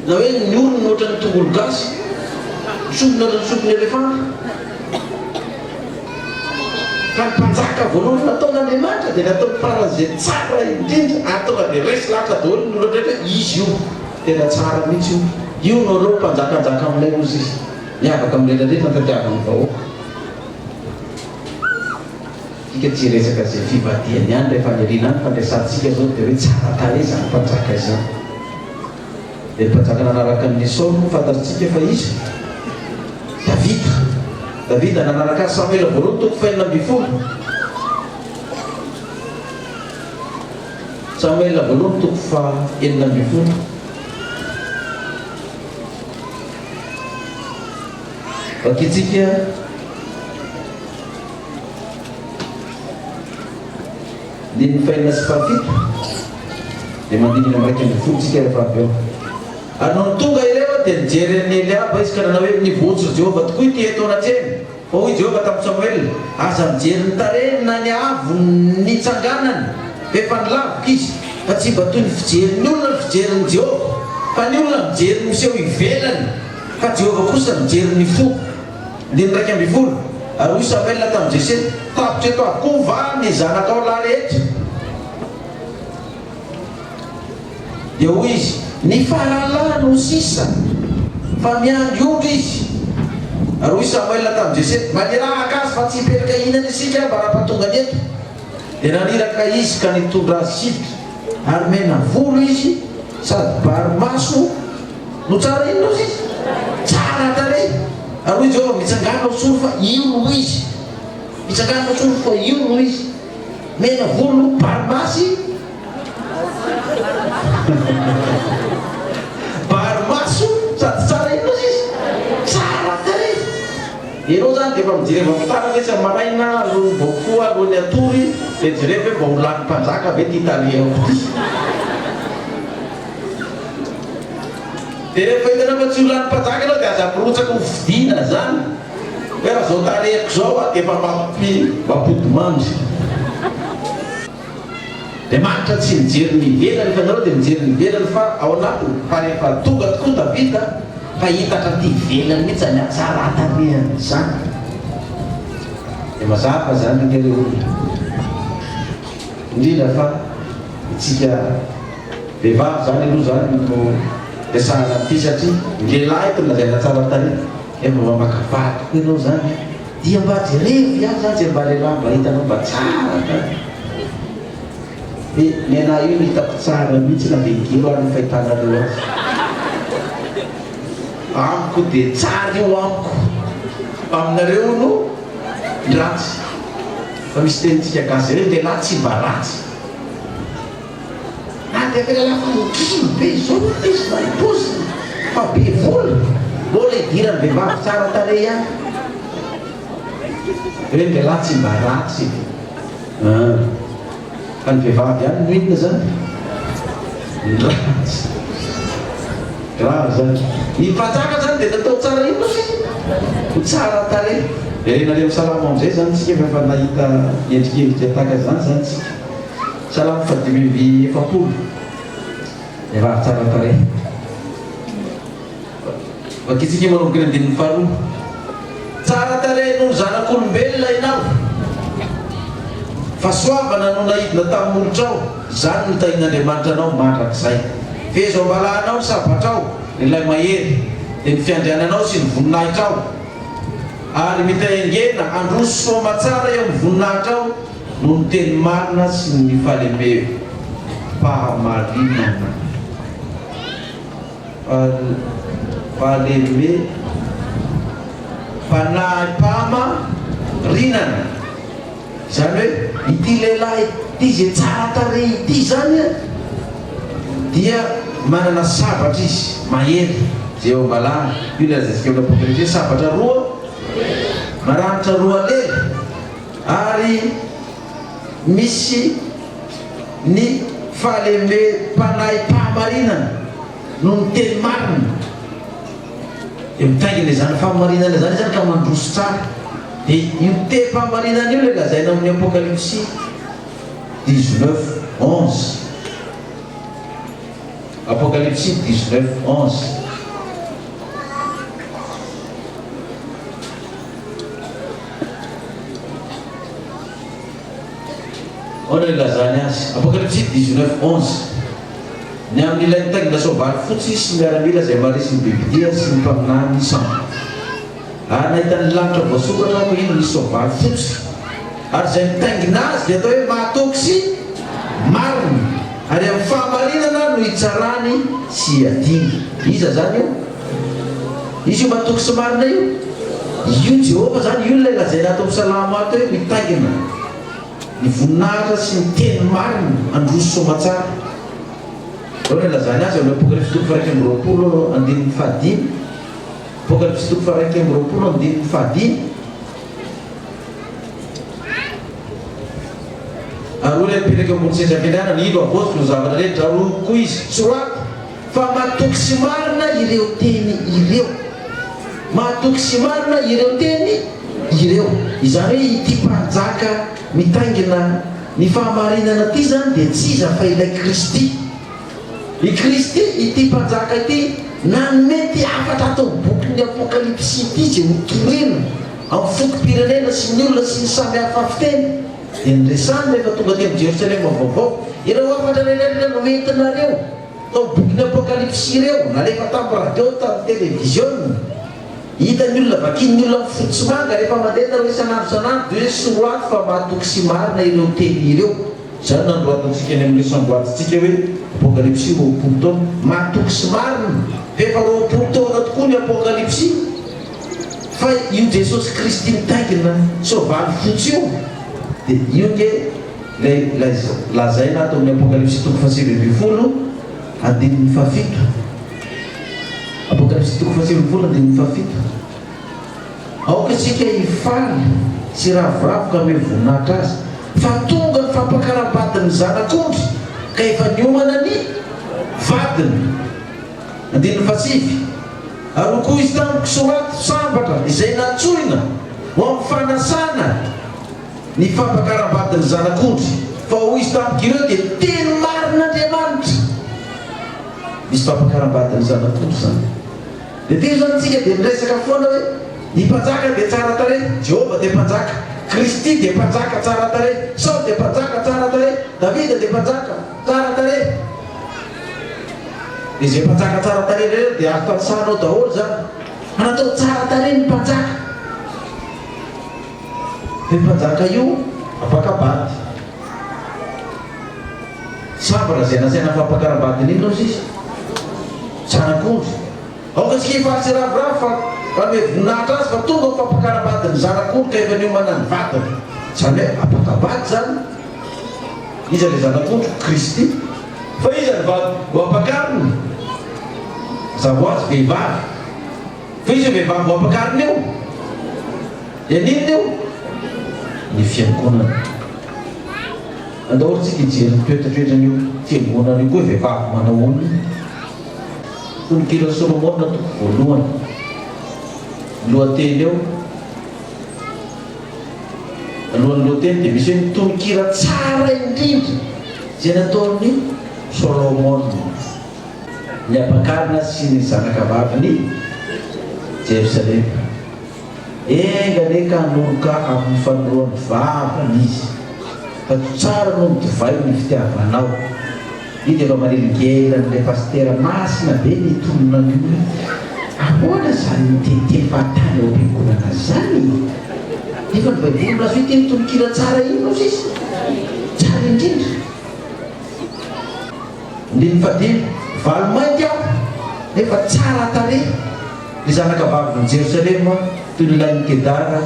na hoe ny olona no ohatran'ny tongolo gasy misopona ohatran'ny sopony elefanta fa ny mpanjaka voalohany nataon'Andriamanitra dia natao faran'izay tsara indrindra ary tonga dia resy lahatra daholo ny olona rehetra izy io tena tsara mihitsy io no reo mpanjakanjaka amin'ilay ozy izy miavaka amin'ny rehetrarehetra tadiavany vahoaka ika tsy resaka zay fivadiany ihany rehefa anyariana any fandraisantsika zao dia hoe tsara tarehy zany mpanjaka izany dia mpanjaka nanaraka ny Saoly no fantatritsika fa izy Davida nanaraka azy Samuela voalohany toko faha 11 Samuela voalohany toko faha 11 vakitsika dimy faina sy fahafito dia mandinina am'raiky amby folo tsika rehefa avy eo ary no tonga ireo dia nijery ny Eliaba izy ka nanao hoe nivotsy Jehovah tokoa ity eto anatreny fa hoy Jehovah tamin'ny Samuel aza mijery ny tarehiny na ny avo ny tsanganany efa nilavika izy fa tsy mba toy ny fijery ny olona ny fijery ny Jehovah fa ny olona mijery ny miseho ivelany fa Jehovah kosa mijery ny fo dia nyraiky amby folo ary hoy Samuel tamin'ny Jesse tapitra eto akova ny zanakao lahy rehetra dia hoy izy ny fahalalana no sisa fa miandry ondry izy ary hoy Samuel tamin'ny Jesse manirahaka azy fa tsy hipetraka ihinana isika mba raha-pahatonga ny eto dia naniraka izy ka nitondra azy sivitra ary mena volo izy sady barimaso no tsara inona izy tsara tarehy ary hoy Jehovah mitsangana ho soro fa io no izy Itsakana fotsiny fa io no izy mena volo barimasy barimaso sady tsara ino izy tsara tare ianao zany dia efa mijereva fitarana etsy maraina aloha bokoa alohan'ny atory dia jereva hoe mba ho lany mpanjaka ve ty italiako ty dia rehefa hitanao fa tsy ho lany mpanjaka anao dia aza mirotsaka ho fidina zany hoe raha zao tarehako zao a efa mampody mandry dia manitra tsy mijery ny ivelany fa nareo dia mijery ny ivelany fa ao anatiny fa rehefa tonga tokoa tavita fa hitatra ty ivelany mihitsy any atsara atarehany zany dia mazava zany ngereo indrindra fa itsika vehivavy zany aloha zany no desahana ty satria lehilahy eto lazaina tsara tare efa mamakavaty koa ianao zany dia mba jerevy ihany zany tsy mba lehilahy mba hitanao mba tsara tany nena io hitako tsara mihitsy na vegiro any fahitanareo azy amiko dia tsara io amiko aminareo no ratsy fa misy tenitsika gasy reo dia lahy tsy mba ratsy na dia fa lalafa mokino be zao izy maripozy fa be vola mbola idirany vehivavy tsara tare ihany reo dia lahy tsy mba ratsy fa ny vehivavy ihany no inona zany ratsy raha zany ny mpanjaka zany dia natao tsara ino izy ho tsara tare renareo salamo amizay zany tsika efa nahita endrikendrika tahaka zany zany tsika salamo fa 2070 vehivavy tsara tare vakitsika manomboka ny andininy faharoa tsara tare no zanak'olombelona ianao fahasoavana no nahidina tamin'olotrao zany no tahin'Andriamanitra anao mandrak'izay fezo ambalanao ny sabatrao ilay mahery dia ny fiandriananao sy ny voninahitrao ary mitaingena androso soa matsara eo amin'ny voninahitrao no ny teny marina sy ny fahamarinana fahaleme fanahim-pahamarinana zany hoe ity lehilahy ity zay tsara tare ity zany dia manana sabatra izy mahery zay eo ambalana io le azasika eo apokalipsy sabatra roa maranitra roa lely ary misy ny fahalemem-panahy-pahamarinana no ny teny marina dia mitaingina zany fahamarinana zany zany ka mandroso tsara dia io te-pahamarinana io le lazaina amin'ny apokalipsy 19:11 Apocalypse 19:11 ona ilazany azy Apocalypse 19:11 ny amin'ilay nitaingina soavaly fotsy sy miaramila zay marisy ny bibidia sy ny mpaminany sambo ary nahitany lanitra voasokatra ko ino nisy soavaly fotsy ary zay nitaingina azy dia atao hoe mahatoky sy marina ary amin'ny fahamarinana no hitsarany sy adiny iza zany io izy io mahatoky sy marina io Jehova zany io ilay lazaina atao misalama ato hoe mitaingina ny voninahitra sy ny teny marina androso soamatsara ao ny lazany azy amin'ny Apocalypse 2:20 Apocalypse 2:20 ary olo mipetraka ambony seza fiandrana ny ilo avosiko no zavatra rehetra aroko izy soraty fa mahatoky sy marina ireo teny ireo mahatoky sy marina ireo teny ireo izany hoe ity mpanjaka mitaingina ny fahamarinana ty zany dia tsy iza fa ilay Kristy i Kristy ity mpanjaka ity nanome ty afatra atao bokin'ny Apokalipsy ity zay hotorena amin'ny fokom-pirenena sy ny olona sy ny samy hafa fiteny dia nyresany rehefa tonga ty amin'ny Jerosalema vaovao ireo afatra rehetra no entinareo tao bokin'ny Apokalipsy ireo nalefa tamin'ny radio tamin'ny televiziona hitan'ny olona vakin'ny olona amin'ny fotsimanga rehefa mandeha nareo isan'andro isan'andro dia hoe soroaty fa mahatoky sy marina ireo teny ireo zany nandroatantsika any amin'ny samboatintsika hoe Apokalipsy 20 taona mahatoky sy marina efa 20 taona tokoa ny Apokalipsy fa io Jesosy Kristy mitaingina soavaly fotsy io dia io nge lazaina atao amin'ny apokalypsy toko faha 7 andininy fahafito apokalypsy toko faha 7 andininy fahafito aoka tsika hifaly sy ravoravoka ame voninahitra azy fa tonga ny fampakarabatiny zanak'ondry ka efa niomana ny vadiny andininy fahasivy ary koa izy tamiko soato sambatra izay natsoina ho amin'ny fanasana ny fampakarabatiny zanak'ondry fa ho izy tamiko ireo dia teny marin'Andriamanitra misy fampakarabatiny zanak'ondry zany dia teo zany tsika dia miresaka foana hoe ny mpanjaka dia tsara tarehy Jehova dia mpanjaka Kristy dia mpanjaka tsara tarehy Saul dia mpanjaka tsara tarehy Davida dia mpanjaka tsara tarehy dia izay mpanjaka tsara tarehy rehetra dia azo-tanisanao daholo zany anatao tsara tarehy ny mpanjaka dia mpanjaka io apakabady sambara zay nasaina fampakarabatiny ino izy zanak'ondry aoka tsika hifaly sy ravoravo fa raha me voninahitra azy fa tonga ny fampakarabatiny zanak'ondry ka efa niomana ny vatany zany hoe apakabady zany iza le zanak'ondry Kristy fa iza ny vady ho ampakariny zavo azy vehivavy fa izy vehivavy ho ampakariny io dia ninona io ny fiangonana andaholo tsika hijery toetratoetran'io fiangonana io koa vehivavy manao olona tonikira Solomona toko voalohany lohateny eo alohan'ny lohateny dia misy hoe tonikira tsara indrindra zay nataony Solomona ny ampakarina sy ny zanakavaviny Jerusalema engane ka hanoloka amin'ny fanoroan'ny vavany izy fa tsara no midivay ny fitiavanao io dia efa manelingela n'ilay pastera masina be nitonona an'io ahoana zany mitete fahatany ao am-piangonana zany efa ny baiboly azo hoe teny tonikira tsara ino izy tsara indrindra ndiny fadimy valo mainty aho nefa tsara tarehy ny zanakavaviny Jerusalema toy ny lain'ny Kedara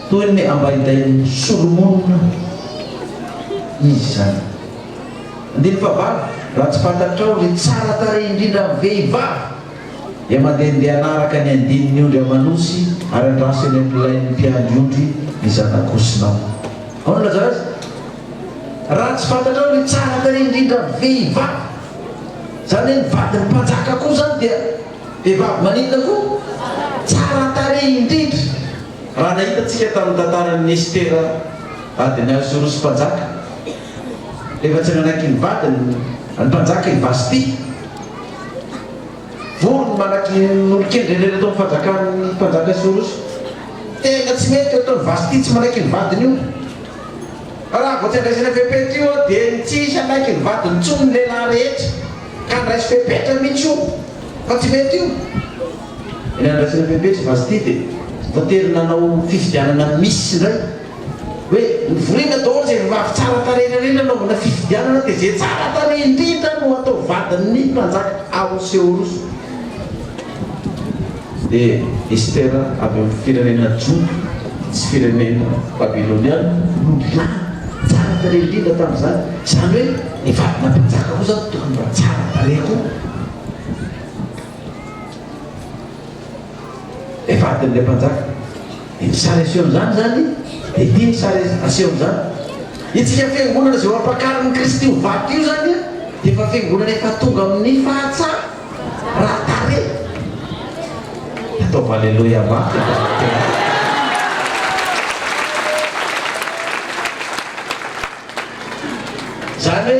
toy ny ambaindain'ny Solomona izy zany andiny favalo raha tsy fantatrao le tsara tarehy indrindra vehivavy dia mandehandeha anaraka ny andininy ondry amanosy ary andrasony amin'ny lain'ny mpiandry ondry ny zanak'osinao ao no laza azy raha tsy fantatrao le tsara tarehy indrindra vehivavy zany hoe ny vadiny mpanjaka koa zany dia vehivavy maninona koa tsara tarehy indrindra raha nahitatsika tamin'ny tantaran'ny Estera vadiny Ahasverosy mpanjaka efa tsy nanaiky ny vadiny ny mpanjaka i Vasty vorony manaky n'olon-kendry rehetra atao fanjakan'ny mpanjaka Ahasverosy tena tsy mety ataony Vasty tsy manaiky ny vadiny io raha vao tsy andraisana fepety io dia tsisy anaiky ny vadiny tsony ny lehilahy rehetra ka andraisy fepetra mihitsy io fa tsy mety io eny andraisana fepetra Vasty dia tatery nanao fifidianana misy indray hoe nivorina daholo zay vehivavy tsara tarehy rehetra nanaovana fifidianana dia zay tsara tarehy indrindra no atao vadiny mpanjaka Ahasverosy dia Estera avy amin'ny firenena Joda tsy firenena Babiloniana no tsara tarehy indrindra tamin'izany zany hoe ny vadina mpanjaka koa zany tokony mba tsara tarehy koa le vadin'ilay mpanjaka ny sary asehon'izany zany dia ity ny sary asehon'izany itsika fiangonana zay ampakariny Kristy ho vaty io zany dia efa fiangonana efa tonga amin'ny fahatsara raha tarehy ataova aleloia mafy zany hoe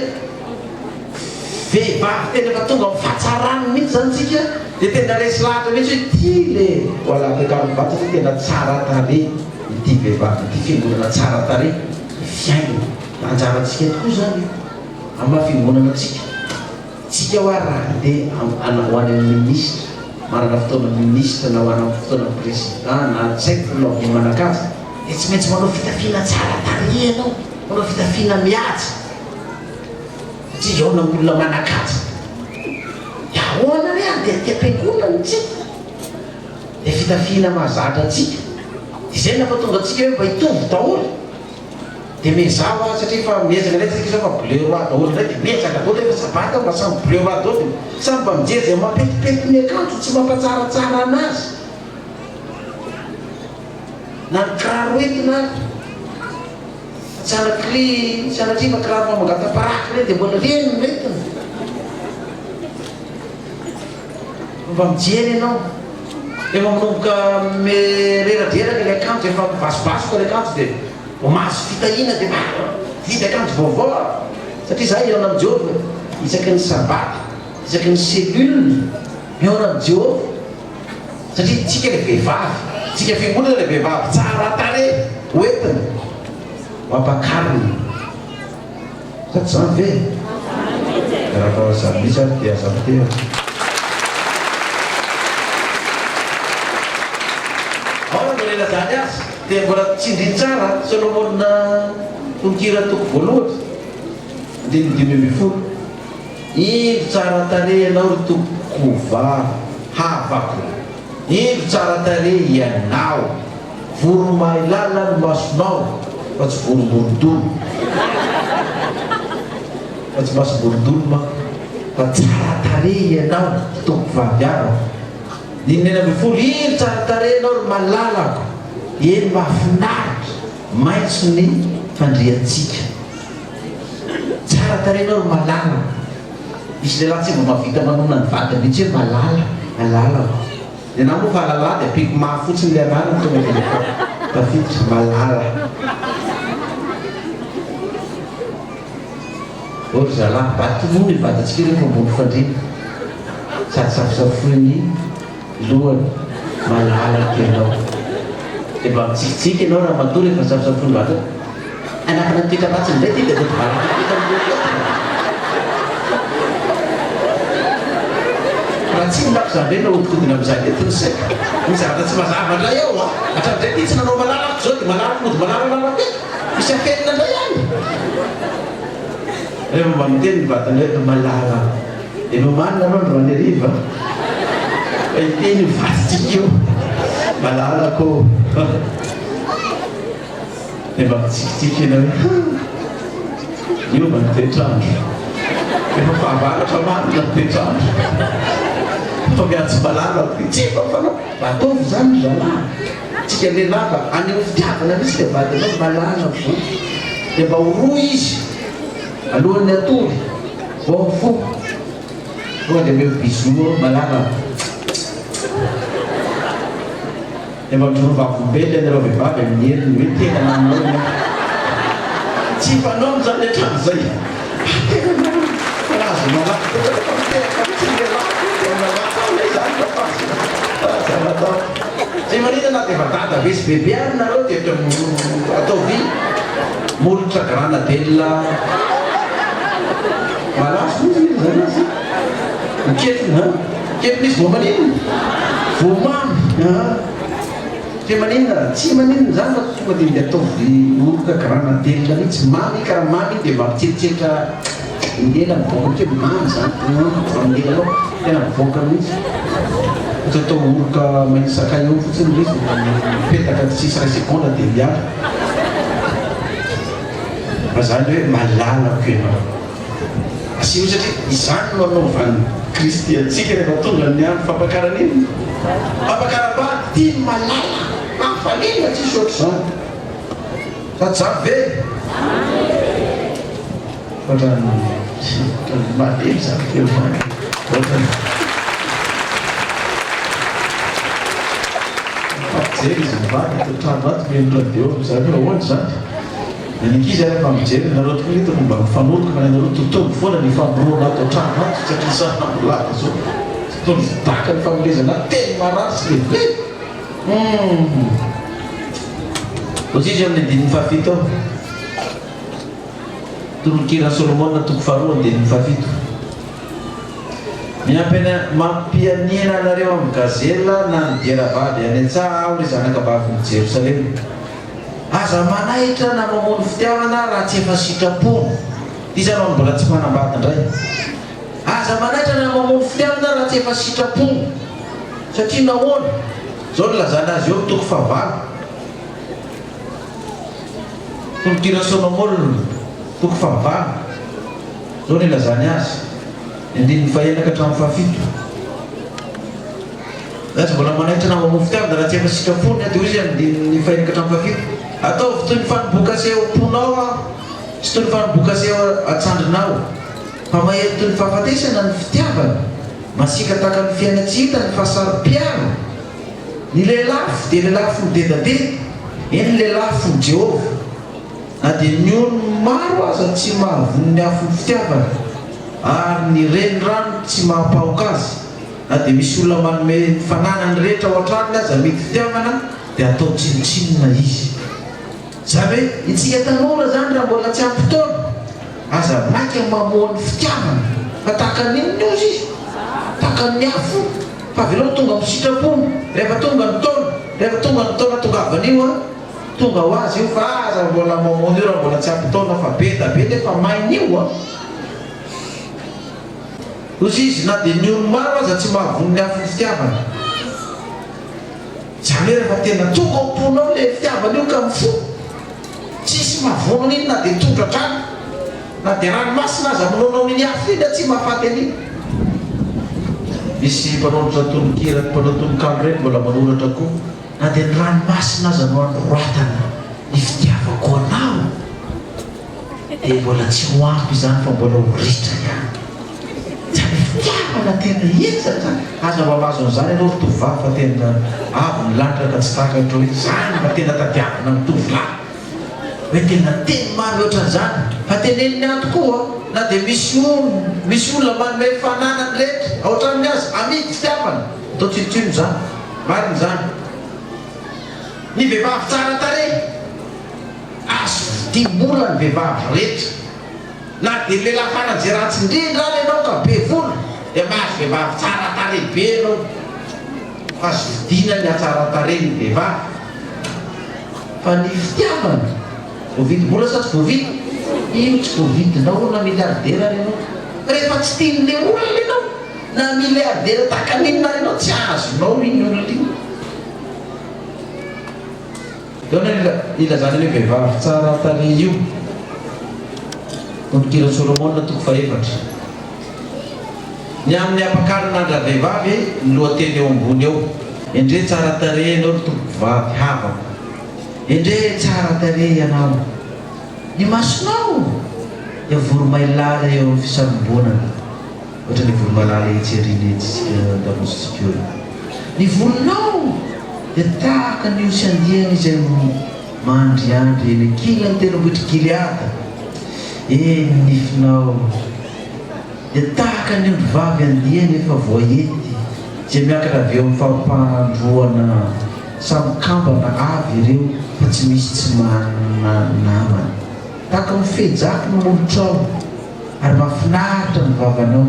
vehivavy tena efa tonga amin'ny fahatsarany mihitsy zany tsika dia tena resy lahatra mihitsy hoe ty le voilà ampiakariny vaty satria tena tsara tarehy ity vehivavy ity fiangonana tsara tarehy fiainana anjarantsika tokoa zany amin'ny maha-fiangonana tsika tsika hoa raha handeha ho any amin'ny ministra manana fotoana ministra na ho ana fotoana président na tsy haiko filaovomana azy dia tsy maintsy manao fitafiana tsara tarehy ianao manao fitafiana mihaja satria ao na olona manakaja dia ahoana re andeha ty am-piangonana tsika dia fitafiana mahazatra atsika izay nafa tonga atsika hoe mba hitovy daholo dia mezao a satria fa miezaka indray tsika sao fa bleu roi daholo indray dia miezaka daholo efa sabata mba samy bleu roi daholo samy mba mijery mampetipety ny akanjo tsy mampatsaratsara anazy na ny kiraro entina tsanakli sanatria fa kiraro famangata-paraky reny dia mbola reny retina mba mijery ianao efa manomboka reraderaka ilay akanjo efa mivasivasoka ilay akanjo dia mahazo fitahina dia vita akanjo vaovao satria za eo amin'ny Jehova isaky ny sabata isaky ny selule miona amin'ny Jehova satria tsika ilay vehivavy tsika fiangonana ilay vehivavy tsara tare hoentina mampakariny sady zany ve raha samisa dia azavoteo aonanorena zany azy dia mbola tsindriny tsara Solomona tonkira toko voalohatra dimy amby folo indro tsara tare ianao ry toko havako indro tsara tare ianao voromailala ny masonao fa tsy voroborodolo fa tsy masoborodolo ma fa tsara tare ianao toko vaviaro dinina amby folo indro tsara tare ianao ry malalako eny mahafinaritra maitso ny fandriatsika tsara tarenao ry malala misy lehilahy tsy mba mahavita manona ny vady mihitsy hoe malala dia na moa fa alala dia ampiko mahafotsiny le anarany tonga dia tafiditra malala ory zalahy batovony vatatsika rehefa ambony fandrina sady safosafoiny lohany malala kenao dia mba mitsikitsiky ianao raha matory efa safosafoiny vata anakana nytoetra ratsiny indray ty dia raha tsy milako zany reny naodikodina amin'izany etiny saika ny zavatra tsy mazava indray ao a hatramin'izay ty tsy nanao malalako zao dia malalako mody malalalako e misy afenina indray any rehefa mba miteny ny vatana hoe malala dia nomanina anao ny rany ariva fa iteny vatitsika io malalako dia mba mitsikitsiky ianao hoe io mba nitoetrandro efa fahavaratra marina nitoetrandro fa miatsy malalako itsefa fanao ataovy zany zalahy tsika lehilahy fa any eo fitiavana misy dia vatanao malalako dia mba horoa izy alohan'ny atory vao fo tonga dia meo biso malala dia mba mitoro vakombely anareo vehivavy amin'ny heriny hoe tena nanao tsy fanao zany hatrany zay azo malaky zay manina na dia vatata vesy bebe ary nareo dia ataovy molotra granadela malaso moa zany izy mikefina kefina izy vao maninona vao mamy dia maninona tsy maninona zany fa tonga dia mby ataovy oloka granadela mihitsy mamy karaha mamy dia mba mitseritreritra indela mivoaka keo mamy zany indela anao tena mivoaka mihitsy ohatra atao oloka manisakay eo fotsiny izy mipetaka tsisy ray seconde dia miala fa zany hoe malalako ianao asio satria izany no anaovan'ny Kristy atsika rehefa tonga ny andro fampakarana iny fampakaram-bady tia malala afanina tsisy ohatr'izany sady zany ve ohatrany malemy zany feo ohatrany fampijery izy mivady totrano aty miendra deo am'izany hoe ahoany zany nanikizy ary efa mijery nareo toko hitako mba mifanoroka fa nareo tontolo foana ny famorona ato an-trano ato satria sana molaka zao tontolo vidaka ny famolezana teny marasy lehibe ozizy amin'ny andininy fafito ao toronkirany Solomona toko faharoa andininy fafito mampianiana anareo amin'ny gazela na ny dieravady any an-tsaha aho ry zanakabavy Jerosalema aza manaitra na mamono fitiavana raha tsy efa sitrapono ty zany ao mbola tsy manambady indray aza manaitra na mamono fitiavana raha tsy efa sitrapono satria nahoana zao nilazana azy eo toko fahavalo tolokira Solomon toko fahavalo zao nilazany azy indriny fahenaka hatramin'ny fahafito zazy mbola manaitra nama mofo tiavy da raha tsy efa sikafony de ozy andiny fahenaka hatramin'ny fahafito ataovy toy ny fanombokaseho ponao a sy toy ny fanombokaseho atsandrinao fa mahery toy ny fahafatesana ny fitiavana masika taka ny fiainatsita ny fahasaro-piaro ny lelafo de lelafo ny dedadedy eny lelafo ny Jehova na de ny olo maro aza tsy mahavoniny afo ny fitiavana ary ny renirano tsy mahapahoka azy na de misy olona manome fananany rehetra ao an-tranony aza mety fitiavana de atao tsinotsinona izy zany hoe itsika tanora zany raha mbola tsy ampy-potoana aza maika mamohan'ny fitiavana fa tahaka ninony ozy izy tahaka ny afo fa velao tonga misitrapony rehefa tonga ny taona rehefa tonga ny taona tonga avan'io a tonga ho azy io fa aza mbola mamohana io raha mbola tsy ampy-taona fa be da be nefa main'io a ozy izy na de ny olo maro aza tsy mahavoniny afo ny fitiavana zany hoe rehefa tena tonga amponao le fitiavana io ka mifo tsisy mahavonana iny na de tondradrano na de ranomasina aza mononao niny afo iny tsy mahafaty an'iny misy mpanoratra tononkira mpanao tononkalo reny mbola manoratra koa na de ny ranomasina aza no androatana ny fitiavako anao de mbola tsy hoampy zany fa mbola horitra ihany zany fitiavana tena etsaka zany aza mamazo an'izany ianao tovavy fa tena avy ny lanitra ka tsy takatra hoe zany fa tena tadiavana ny tovolahy hoe tena teny maro ohatran'izany fa teneniny ato koa na de misy olona manome fananany rehetra ao an-tranony azy amidy fitiavana atao tsinotsino zany mariny zany ny vehivavy tsara tarehy azo vidimbola ny vehivavy rehetra na de lehilahy fanan'izay ratsy indrindra any ianao ka be vola de mahazo vehivavy tsara tarehy be anao fa azo vidina ny atsara tarehy ny vehivavy fa ny fitiavana voavidimbola sa tsy voavidy io tsy voavidinao na miliardera any ianao rehefa tsy tian'le olona ianao na miliardera tahaka ninona ianao tsy azonao iny olona iny dona ilazany hoe vehivavy tsara tarehy io tononkira Solomon toko fahefatra ny amin'ny ampakarina vehivavy ny lohateny eo ambony eo endre tsara tarehy ianao ry tompivavy havako endre tsara tarehy ianao ny masonao dia voromailala eo amin'ny fisarom-bonana ohatra ny voromailala etseriny etsika damositsika eo ny volonao dia tahaka ny osy andiana izay mandriandry eny kila ny tena-bohitry Gileada eny nifinao dia tahaka ny ondrovavy andiana efa voaety izay miakatra avy eo amin'ny fampandroana samikambana avy ireo fa tsy misy tsy manana namany tahaka mifejaky ny molotrao ary mahafinaritra ny vavanao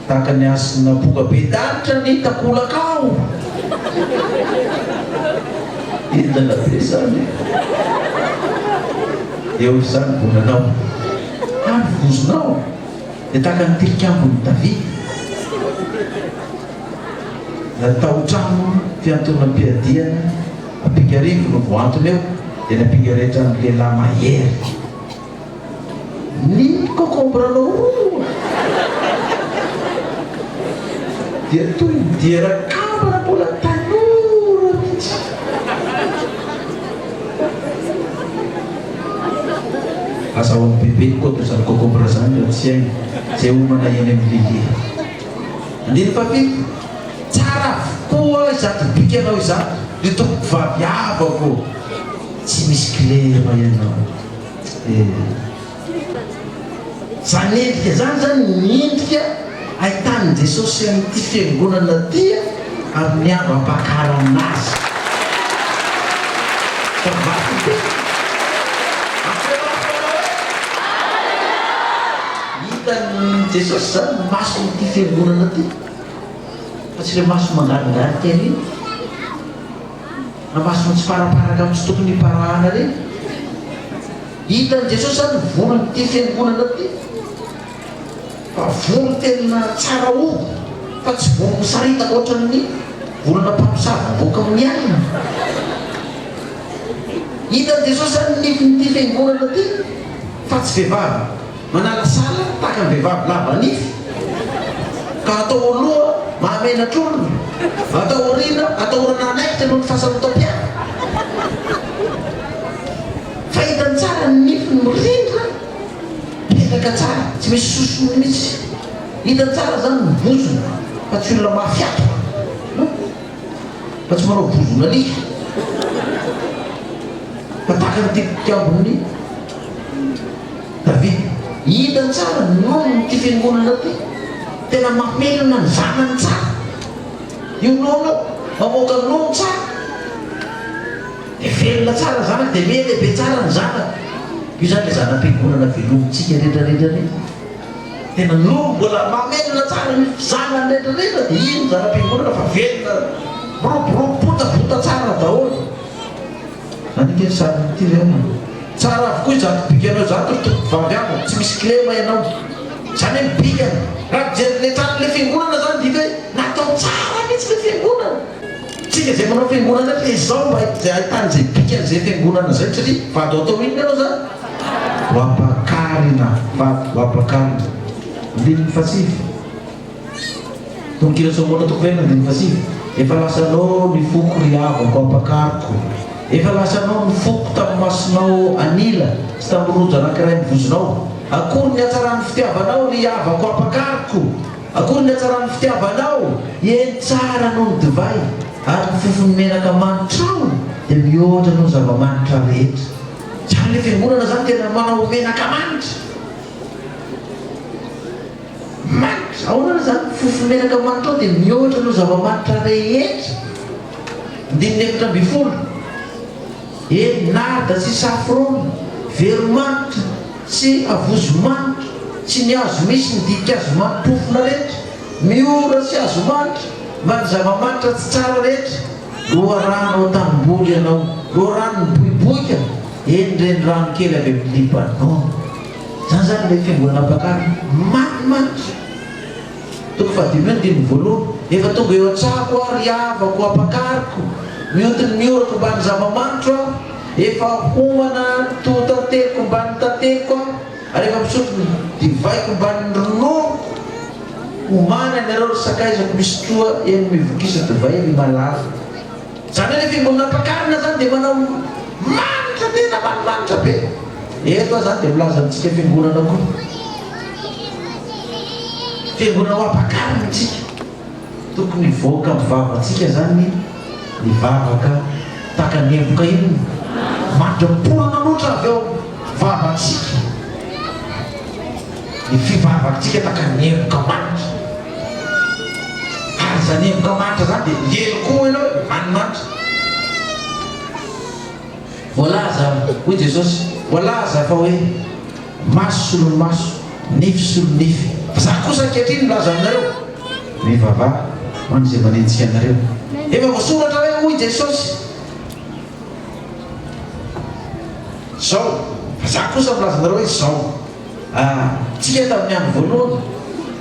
tahaka ny asina boka be danitra ny takolakao entana be zany eo zany vonanao any vozonao dia tahaka ny tilikambony Davida nataotrano fiantonam-piadiana apikarivo no voantony eo dia napika rehetra amin'ny lehilahy mahery ny kokombranao roa dia toy dierakambana mbola tanora mihitsy azahoan'ny bebe koto zany kokombra zany raha tsy hainy zay homana eny amin'ny lile andiny fafito tsara avokoa izato bika ianao izato ry tompivavy avako tsy misy kilema ianao zany endrika zany miendrika ahitany Jesosy amin'ity fiangonana tia amin'ny andro ampakaranazy hitany Jesosy zany maso amin'ity fiangonana ty fa tsy le maso mangalingalika reny na maso tsy paraparaka amin'ny tsy tokony hiparahana reny hitany Jesosy zany vono amin'ity fiangonana ty fa vono tena tsara oko fa tsy vono misaritaka ohatran'ny volana mpamosavy boaka amin'ny alina. Hitan'i Jesosy zany nifin'ity fiangonana ty fa tsy vehivavy manala sala tahaka ny vehivavy lava nify ka atao aloha mahamenatr'olona, atao orina atahorana anaikitra noho ny fahasarotam-piara. Fa hitany tsara ny nify ny mirindra petaka tsara tsy misy sosony mihitsy. Hitany tsara zany ny bozona fa tsy olona mafiato fa tsy manao bozona alika fa tahaka ny tiambony David. Hitany tsara nono ty fiangonana ty tena mamelona ny zanany tsara. Io nono mamoaka nono tsara de velona tsara zanaka de melehibe tsara ny zanaka. Io zany le zanam-piangonana velomintsika rehetrarehetra reny. Tena nono mbola mamelona tsara ny zanany rehetrarehetra de ino zanam-piangonana fa velona roborobota tsara daholo. Zany ke sary ty reny tsara avokoa zato bikanao zato vavy ako tsy misy klema ianao zany hoe bikany raha jeryle tsara le fiangonana zany dika hoe natao tsara mihitsy le fiangonana. Tsika zay manao fiangonana le zao mba zay ahitany zay bikany zay fiangonana zay satria vady atao inona anao zany hoapakarina vady hoapakarina. Andininy fasivy tonkila somona tokofena andininy fasivy efa lasanao ny foko ry avako apakariko, efa lasanao ny foko tamin'ny masonao anila sy tamin'ny rojo anankiray mivozonao. Akory ny hatsaran'ny fitiavanao ry avako apakariko, akory ny hatsaran'ny fitiavanao eny tsara noho ny divay ary ny fofony menaka manitrao dia mihoatra noho zava-manitra rehetra. Zany le fiangonana zany tena manao menaka manitra manitra ahoana zany fofony menaka manitrao dia mihoatra noho zava-manitra rehetra. Andininy efatra amby folo eny nada sy safrona veromanitra sy avozomanitra sy ny azo misy ny dikazo manitofona rehetra miora sy azo manitra mba ny zava-manitra tsy tsara rehetra. Loha rano tamboly ianao, loha rano ny boiboika eny reny rano kely avy amin'ny Libanon. Zany zany le fiangonana pakary manimanitra. Toko fadimy andininy voalohany efa tonga eo an-tsako ary havako apakariko mihodiny miorako mba ny zava-manitra efa homana to tanteko mba ny tanteko ary efa misotro ny divaiko mba ny ronoko homana nareo sakaizako misy toa eny mivokisa divay eny malala. Zany hoe le fiangonana ampakarina zany dia manao manitra tena manimanitra be. Eto zany dia milaza amintsika fiangonana koa fiangonana ho ampakarina tsika tokony voaka mivavatsika zany ny vavaka tahaka ny emboka iny manitra mipolana loatra avy eo vavatsika. Ny fivavatsika tahaka ny emboka manitra ary zany emboka manitra zany dia elo koa ianao manimanitra. Voalaza hoy Jesosy, voalaza fa hoe maso solo maso nify solo nify. Za kosa ankehitriny milaza aminareo mivavaha ho an'izay manentsika anareo. Efa voasoratra hoe hoy Jesosy zao fa za kosa milaza anareo hoe zao. Tsika tamin'ny andro voalohany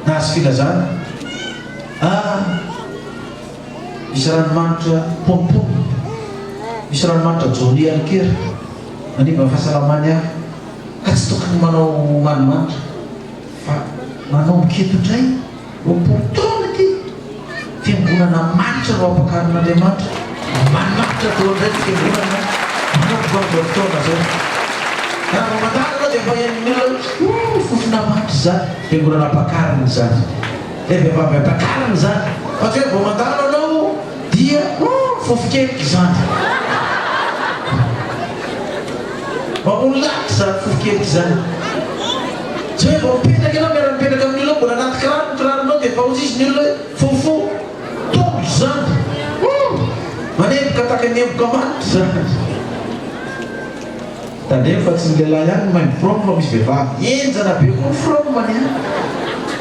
nahazo filazana misy ranomanitra pompomy, misy ranomanitra joli alikera manimba ny fahasalamany ahy ka tsy tokony manao manimanitra fa manao miketotray roapolotona ty fiangonana manitra no ampakarinaandriamanitra manimanitra toandray ty fiangonana manoboavatona zay. Raha mamantara anao dia efa enina fofona manitra zany fiangonana ampakarina zany le vehivavy ampakarina zany fa tsy hoe vao mandalo anao dia fofokeliky zany mamololaky zany fofokeliky zany. Tsy hoe vao mipetraka ianao miara-mipetraka amin'ny olona mbola anaty kiraro kiraronao dia efa ozisy ny olona hoe fofo tongo zany manemboka tahaka ny emboka manitra zany. Tandremo fa tsy ny lehilahy ihany mahay miforoma fa misy vehivavy enjana be koa miforomany ihany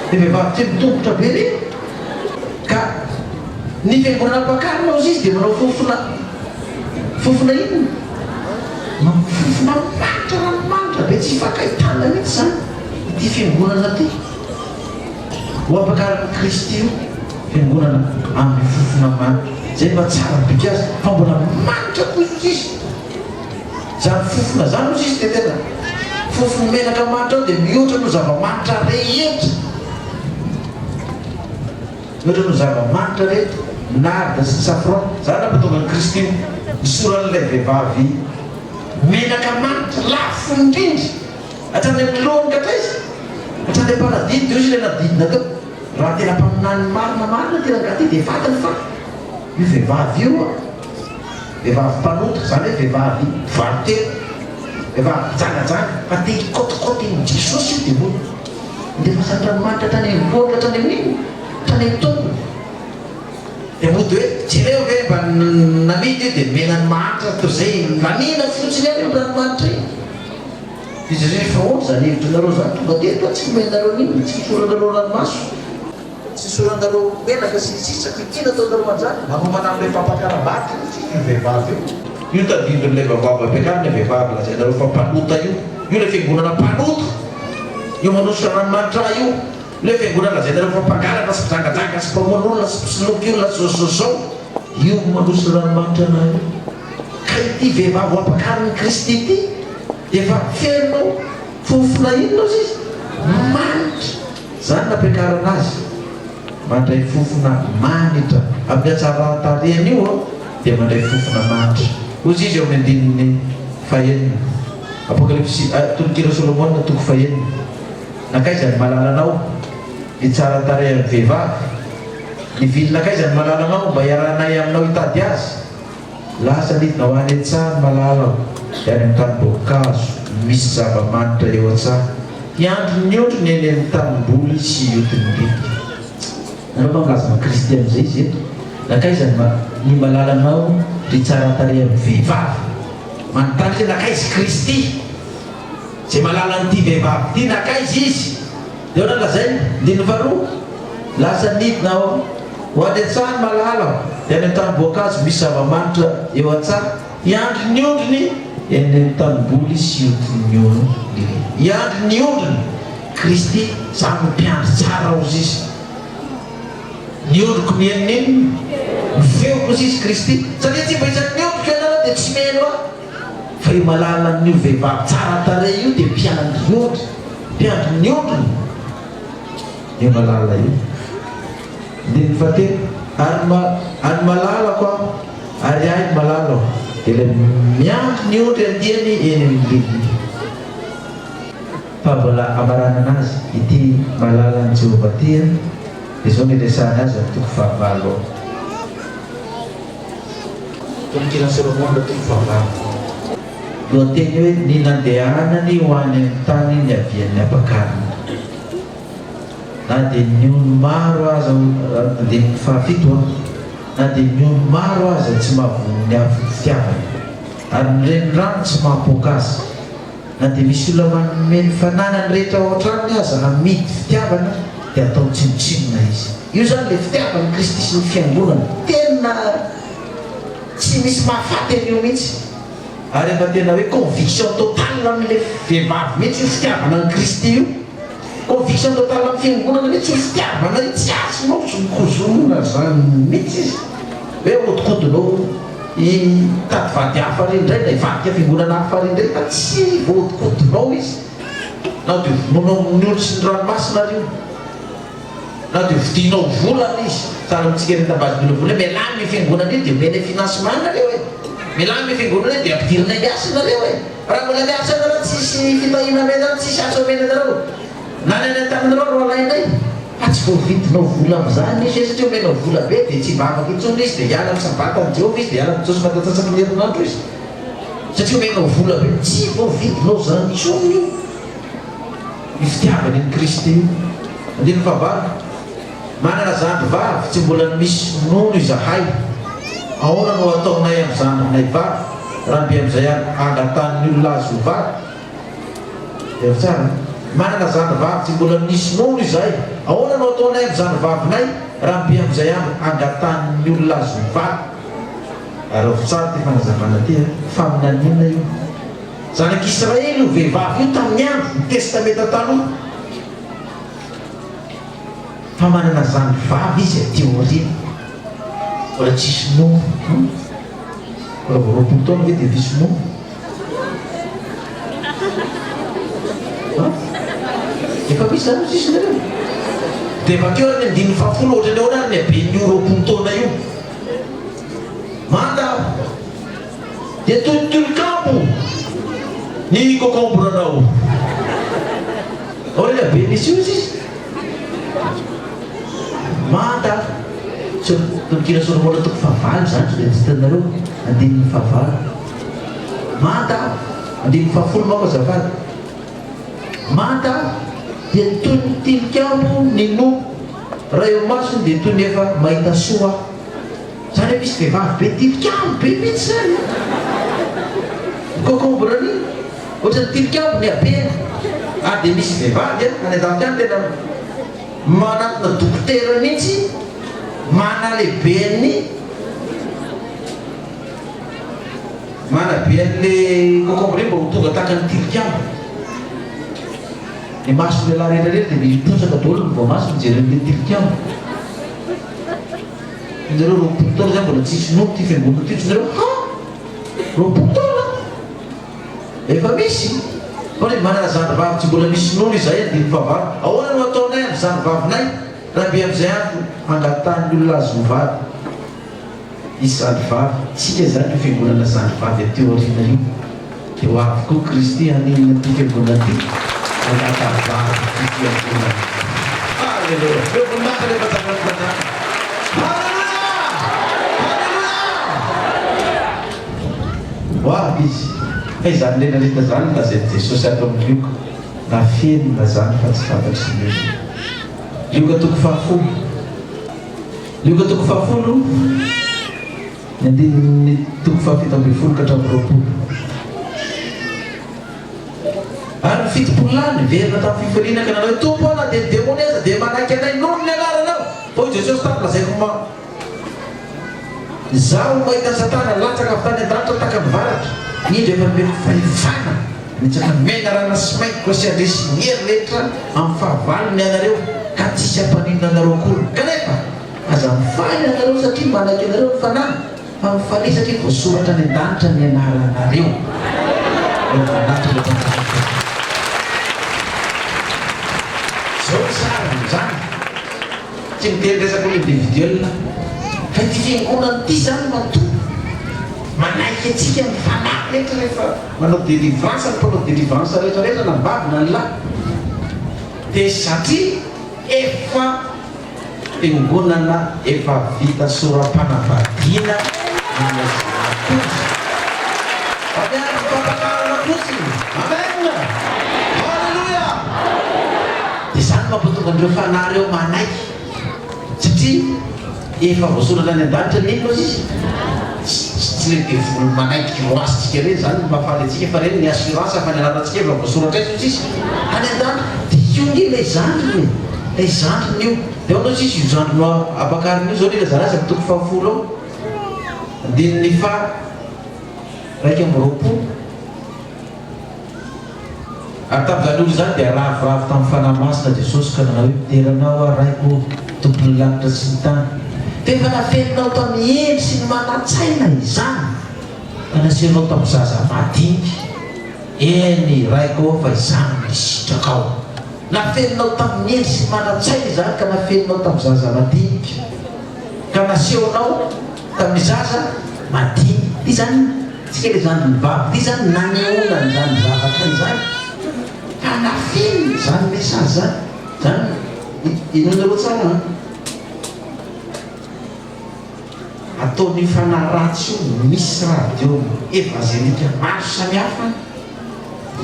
dia vehivavy tsy mitongotra be reny ka ny fiangonana ampakarina ozy izy dia manao fofona inona fofona manitra ranomanitra be tsy hifankahitana mihitsy zany ity fiangonana ty ho ampakarina Kristy io fiangonana amin'ny fofona manitra. zay mba tsara bika azy fa mbola manitra koa izy zany fofona zany ozy izy de tena fofony menaka manitra ao dia mihoatra no zava-manitra rehetra mihoatra no zava-manitra rehetra narda sy safran zany nampatonga ny Kristy nisoran'ilay vehivavy menaka manitra lafo indrindra hatrany amin'ny lohany katra izy hatrany am-paradiny de izy ilay nadidina teo raha tena mpaminany marina tena gaty dia vatany fa io vehivavy io vehivavy mpanotra zany hoe vehivavy varotelo vehivavy jangajanga fa te hikotikôty ny Jesosy io dia moa ndefa sandranomanitra hatrany amin'ny lohany hatrany amin'iny hatrany amin'ny tompony dia moa dia hoe jereo ve mba namidy io dia menany mahanitra toy izay lanina fotsiny any io ranomanitra iny izy zay fa oatra zany hevitra nareo zany tonga teto tsy menareo niny tsy fisoranareo ranomaso tsy fisoranareo menaka sy tsitsaka kina ataonareo manjany manomana amin'ilay fampakarabaty io vehivavy io tadidin'ilay vavavy ampiakariny vehivavy lazainareo fa mpanota io ilay fiangonana mpanota io manositra ranomanitra io ilay fiangonana lazainareo fa mpangalana sy mpijangajanga sy mpamoan'olona sy mpisolokiolona zao io manositra ranomanitra anaio ka ity vehivavy ampakariny Kristy ity efa feno fofona inona izy manitra zany nampiakarana azy mandray fofona manitra amin'ny atsaratarehany io dia mandray fofona manitra ozy izy eo amin'ny andininy fahenina apokalypsy tolokira Solomona toko fahenina nakaizany malalanao ny tsaratarehan'ny vehivavy ny vilonakaizany malalanao mba hiaranay aminao hitady azy lasa nidina ho any an-tsary malalao dia any amin'ny tany-boankazo misy zava-manitra eo an-tsary hiandro ny ondro ny eny amin'ny tanimboly sy hotiny biby nareo mangalazana Kristy amin'izay izy eto nakaizany ny malalanao ry tsaratarehan'ny vehivavy manontany hoe nakaizy Kristy zay malala n'ity vehivavy ity nakaizy izy dia ona lazainy ndiny faharoa lasa nidina ho any an-tsary malala dia any amin'ny tany-boankazo misy zava-manitra eo an-tsary hiandro ny ondrony eny amin'ny tanimboly sy hotiny ondro hiandro ny ondrony Kristy zany mpiandro tsara ozy izy ny ondroko mieniny mifeoko ozy izy Kristy satria tsy mba isany ny ondroko ianareo dia tsy meno aho fa io malalan'io vehivavy tsara tare io dia mpiandro ny ondrony io malala io ndiny fatelo ary malala koa ary ahy malala dia ilay miandro ny ondry andiany eny amin'ny leliny fa mbola amarana anazy ity malalan'i Jehovah ty dia zao miresahany azy amin'ny toko fahavalo tolokira Solomona toko fahavalo lohateny hoe ny nandehanany ho any amin'ny tany ny havian'ny ampakariny na dia ny olo maro aza dia ny fahafito na dia ny olo maro aza tsy mahavono ny avy fitiavana ary ny renirano tsy mahapoaka azy na dia misy olona manome ny fananany rehetra ao an-tranony aza hamidy fitiavana dia atao tsinotsinona izy io zany le fitiavany Kristy sy ny fiangonana tena tsy misy mahafaty an'io mihitsy ary efa tena hoe conviction totale amin'le vehivavy mihitsy io fitiavana ny Kristy io conviction totale amin'ny fiangonana mihitsy io fitiavana io tsy azonao sy mikozonona zany mihitsy izy hoe hodikodinao hitady vady hafa rendray na hivadika fiangonana hafa rendray fa tsy vohodikodinao izy na dia vononao ny olo sy ny ranomasina rio na dia vidinao volana izy tsara mitsika retabazina vola melamy fiangonana io dia mena financement nareo e melamy fiangonana io dia ampidirina miasa nareo e raha mbola miasa nareo tsisy fitahina menareo tsisy asa mena nareo na ny any an-taninareo ro alainay fa tsy voavidinao vola amin'izany izy satria omenao vola be dia tsy mba afaka intsony izy dia hiala amin'ny sabata ny Jehovah izy dia hiala amin'ny Jesosy mahatatsatsaka ny herinandro izy satria omenao vola be tsy voavidinao zany intsony io ny fitiavany ny Kristy io andiny fahavalo manana zandry vavy tsy mbola misy nono izahay ahoana no ataonay amin'ny zandrinay vavy raha mbe amin'izay angatany olona azy ho vavy dia tsara manana zandry vavy tsy mbola misy nono izahay ahoana no ataonay amin'ny zandry vavinay raha mbe amin'izay angatany olona azy ho vavy ary tsara ty fanazavana ty faminanina io zanak'Israely io vehivavy io tamin'ny andro ny testamenta taloha fa manana zandry vavy izy aty aoriana mbola tsisy no raha vao roapolo taona ve dia diso no efa misy zany tsisy nareo dia vakeo ary ny 50 ohatran'ny ahoana ary ny aben'io roapolo taona io manda dia tolitolikampo ny concombre anao ahoana ny aben'isy io izy manda tokina solomoana toko favalo zany dia tsy hitanareo andininy favalo manda andininy fafolo manko azafady manda dia toy ny tilikambo ny no raha eo masony dia toy ny efa mahita soa zany hoe misy vehivavy be tilikambo be mihitsy zany concombre ny ohatran'ny tilikambo ny abena dia misy vehivavy any an-davitra any tena manatona dokotera mihitsy mana lehibe ny mana be an'le concombre mba ho tonga tahaka ny tilikambo ny masony lehilahy rehetrarehetra dia miposaka daholo ny vao maso mijeren'le tilikambo zareo roapolo taona zany mbola tsisy nono ty fiangonana ty zareo roapolo taona efa misy fa hoe manana zandrivavy tsy mbola misy nono izay andiny favalo ahoana no ataonay amin'ny zandrivavinay raha be amin'izay andro angatany olona azo mivady isy zandrivavy tsika zany io fiangonana zandrivavy ateo ariana io dia ho avy koa Kristy haninona ty fiangonana ty angatavavy ty fiangonana alleluia eo voninahitra rehefa zavatrana ho avy izy fa izany lenareta zany lazany Jesosy ato amin'ny lioka na fenina zany fa tsy fantatry ny lioka toko fahafolo lioka toko fahafolo ny andininy toko fahafito ambin'ny folo ka hatramin'ny roapolo ary ny fitopolo lany verina tamin'ny fifaliana ka nanao hoe tompo ana dia demoneza dia manaiky anay nono ny anaranao fa i Jesosy tamin'ny lazaiko ma zaho mahita satana latsaka avy tany an-danitra taka mivaratra indro efa meko falifana nitsaka mena rana sy maiko sy andresy ny hery rehetra amin'ny fahavalony anareo ka tsisy ampaninona anareo akory kanefa aza mifaly anareo satria manaiky anareo ny fanahy fa mifaly satria voasoratra ny an-danitra ny anaranareo zao sarany zany tsy miteny resaka olo individuel fa ty fiangonana ty zany mato manaiky atsika ny fanahy rehetra rehefa manao délivrance ny mpanao délivrance rehetrarehetra na mbavy na ny lahy dia satria efa fiangonana efa vita soram-panavadiana amen halleluia dia zany mampatonga andreo fanahy reo manaiky satria efa voasoratra any an-danitra ny ino izy tsy le devolo manaiky roasitsika reny zany mahafaly atsika fa reny ny assurance fa ny anarantsika efa voasoratra izy izy any an-danitra dia io nge lay zandriny lay zandriny io dia ao anao sisy io zandrino abakariny io zao nila zanazy amin'ny toko fahafolo ao andininy fa raiky amby roapolo ary tamin'izany olo zany dia ravoravo tamin'ny fanahy masina Jesosy ka nanao hoe teranao a raiko tompony lanitra sy ny tany dia efa nafelinao tamin'ny endry sy ny manan-tsaina izany ka nasianao tamin'ny zaza madinika eny raiko fa izany misitraka ao nafelinao tamin'ny endry sy ny manan-tsaina izany ka nafelinao tamin'ny zaza madinika ka naseonao tamin'ny zaza madinika ty zany tsika le zany mivavy ty zany naneona ny zany zavatra izany fa nafeliny zany mesazy zany zany inonareo tsara ataony fanahy ratsy io misy radio evangelika maro samihafa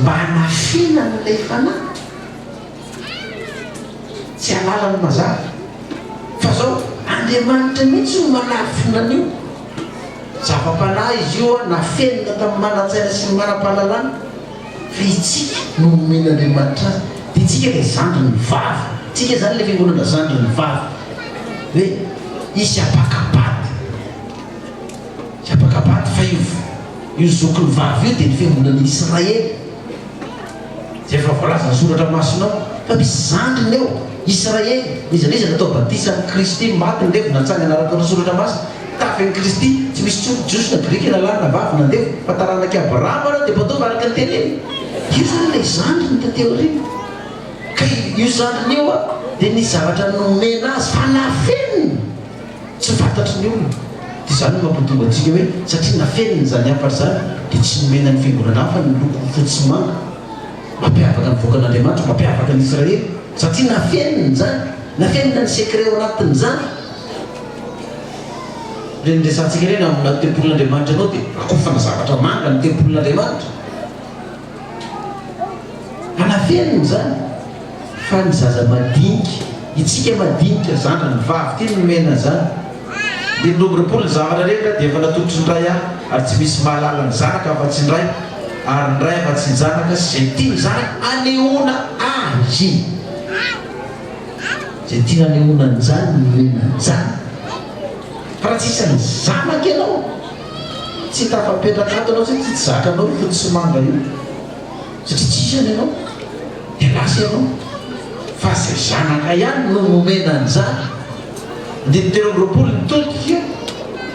mba hanafina n'ilay fanahy tsy halala ny mazava fa zao Andriamanitra mihitsy no manafina an'io zava-panahy izy io nafenina tamin'ny manan-tsaina sy ny manam-pahalalana fa itsika no nomen'Andriamanitra azy dia itsika le zandry ny vavy tsika zany le fiangonana zandry ny vavy hoe isy apakapaty sy apakapaty fa io zoky ny vavy io dia ny fiangonana Israely zay efa voalaza ny soratra masonao fa misy zandriny eo Israely izy natao batisa ny Kristy maty ny levy natsanga anaraka ny soratra masina tafy Kristy tsy misy tsodrosona grika lalàna vavy nandeha fataranaky Abrahama reo dia mpataova araka ny teneny io zany ilay zandriny tateo riny ka io zandriny io a dia ny zavatra nomena azy fanafeniny tsy fantatry ny olona dia zany mampitonga antsika hoe satria nafeniny zany afatra zany dia tsy nomena ny fiangonana hafa ny loko fotsy manga mampiavaka ny voakan'Andriamanitra mampiavaka ny Israely satria nafeniny zany nafenina ny secret ao anatin' zany resantsika reny amina tempolin'Andriamanitra anao dia akofana zavatra manga ny tempolin'Andriamanitra anafeniny zany fa ny zaza madinika itsika madinika zandra ny vavy ty nomena zany dia nombrepolo ny zavatra rehetra dia efa natotry ny ray ary tsy misy mahalala ny zanaka afa-tsy ny ray ary ny ray afa-tsy ny zanaka zay tia ny zanaka anehoana azy zay tia anehoana ny zany nomena ny zany fa raha tsisy ny zanaka ianao tsy tafapetraka ato anao zay tsy zakanao fotsy manga io satria tsisy any ianao dia lasa ianao fa zay zanaka ihany no nomena ny zany dia niterombropolo nitolika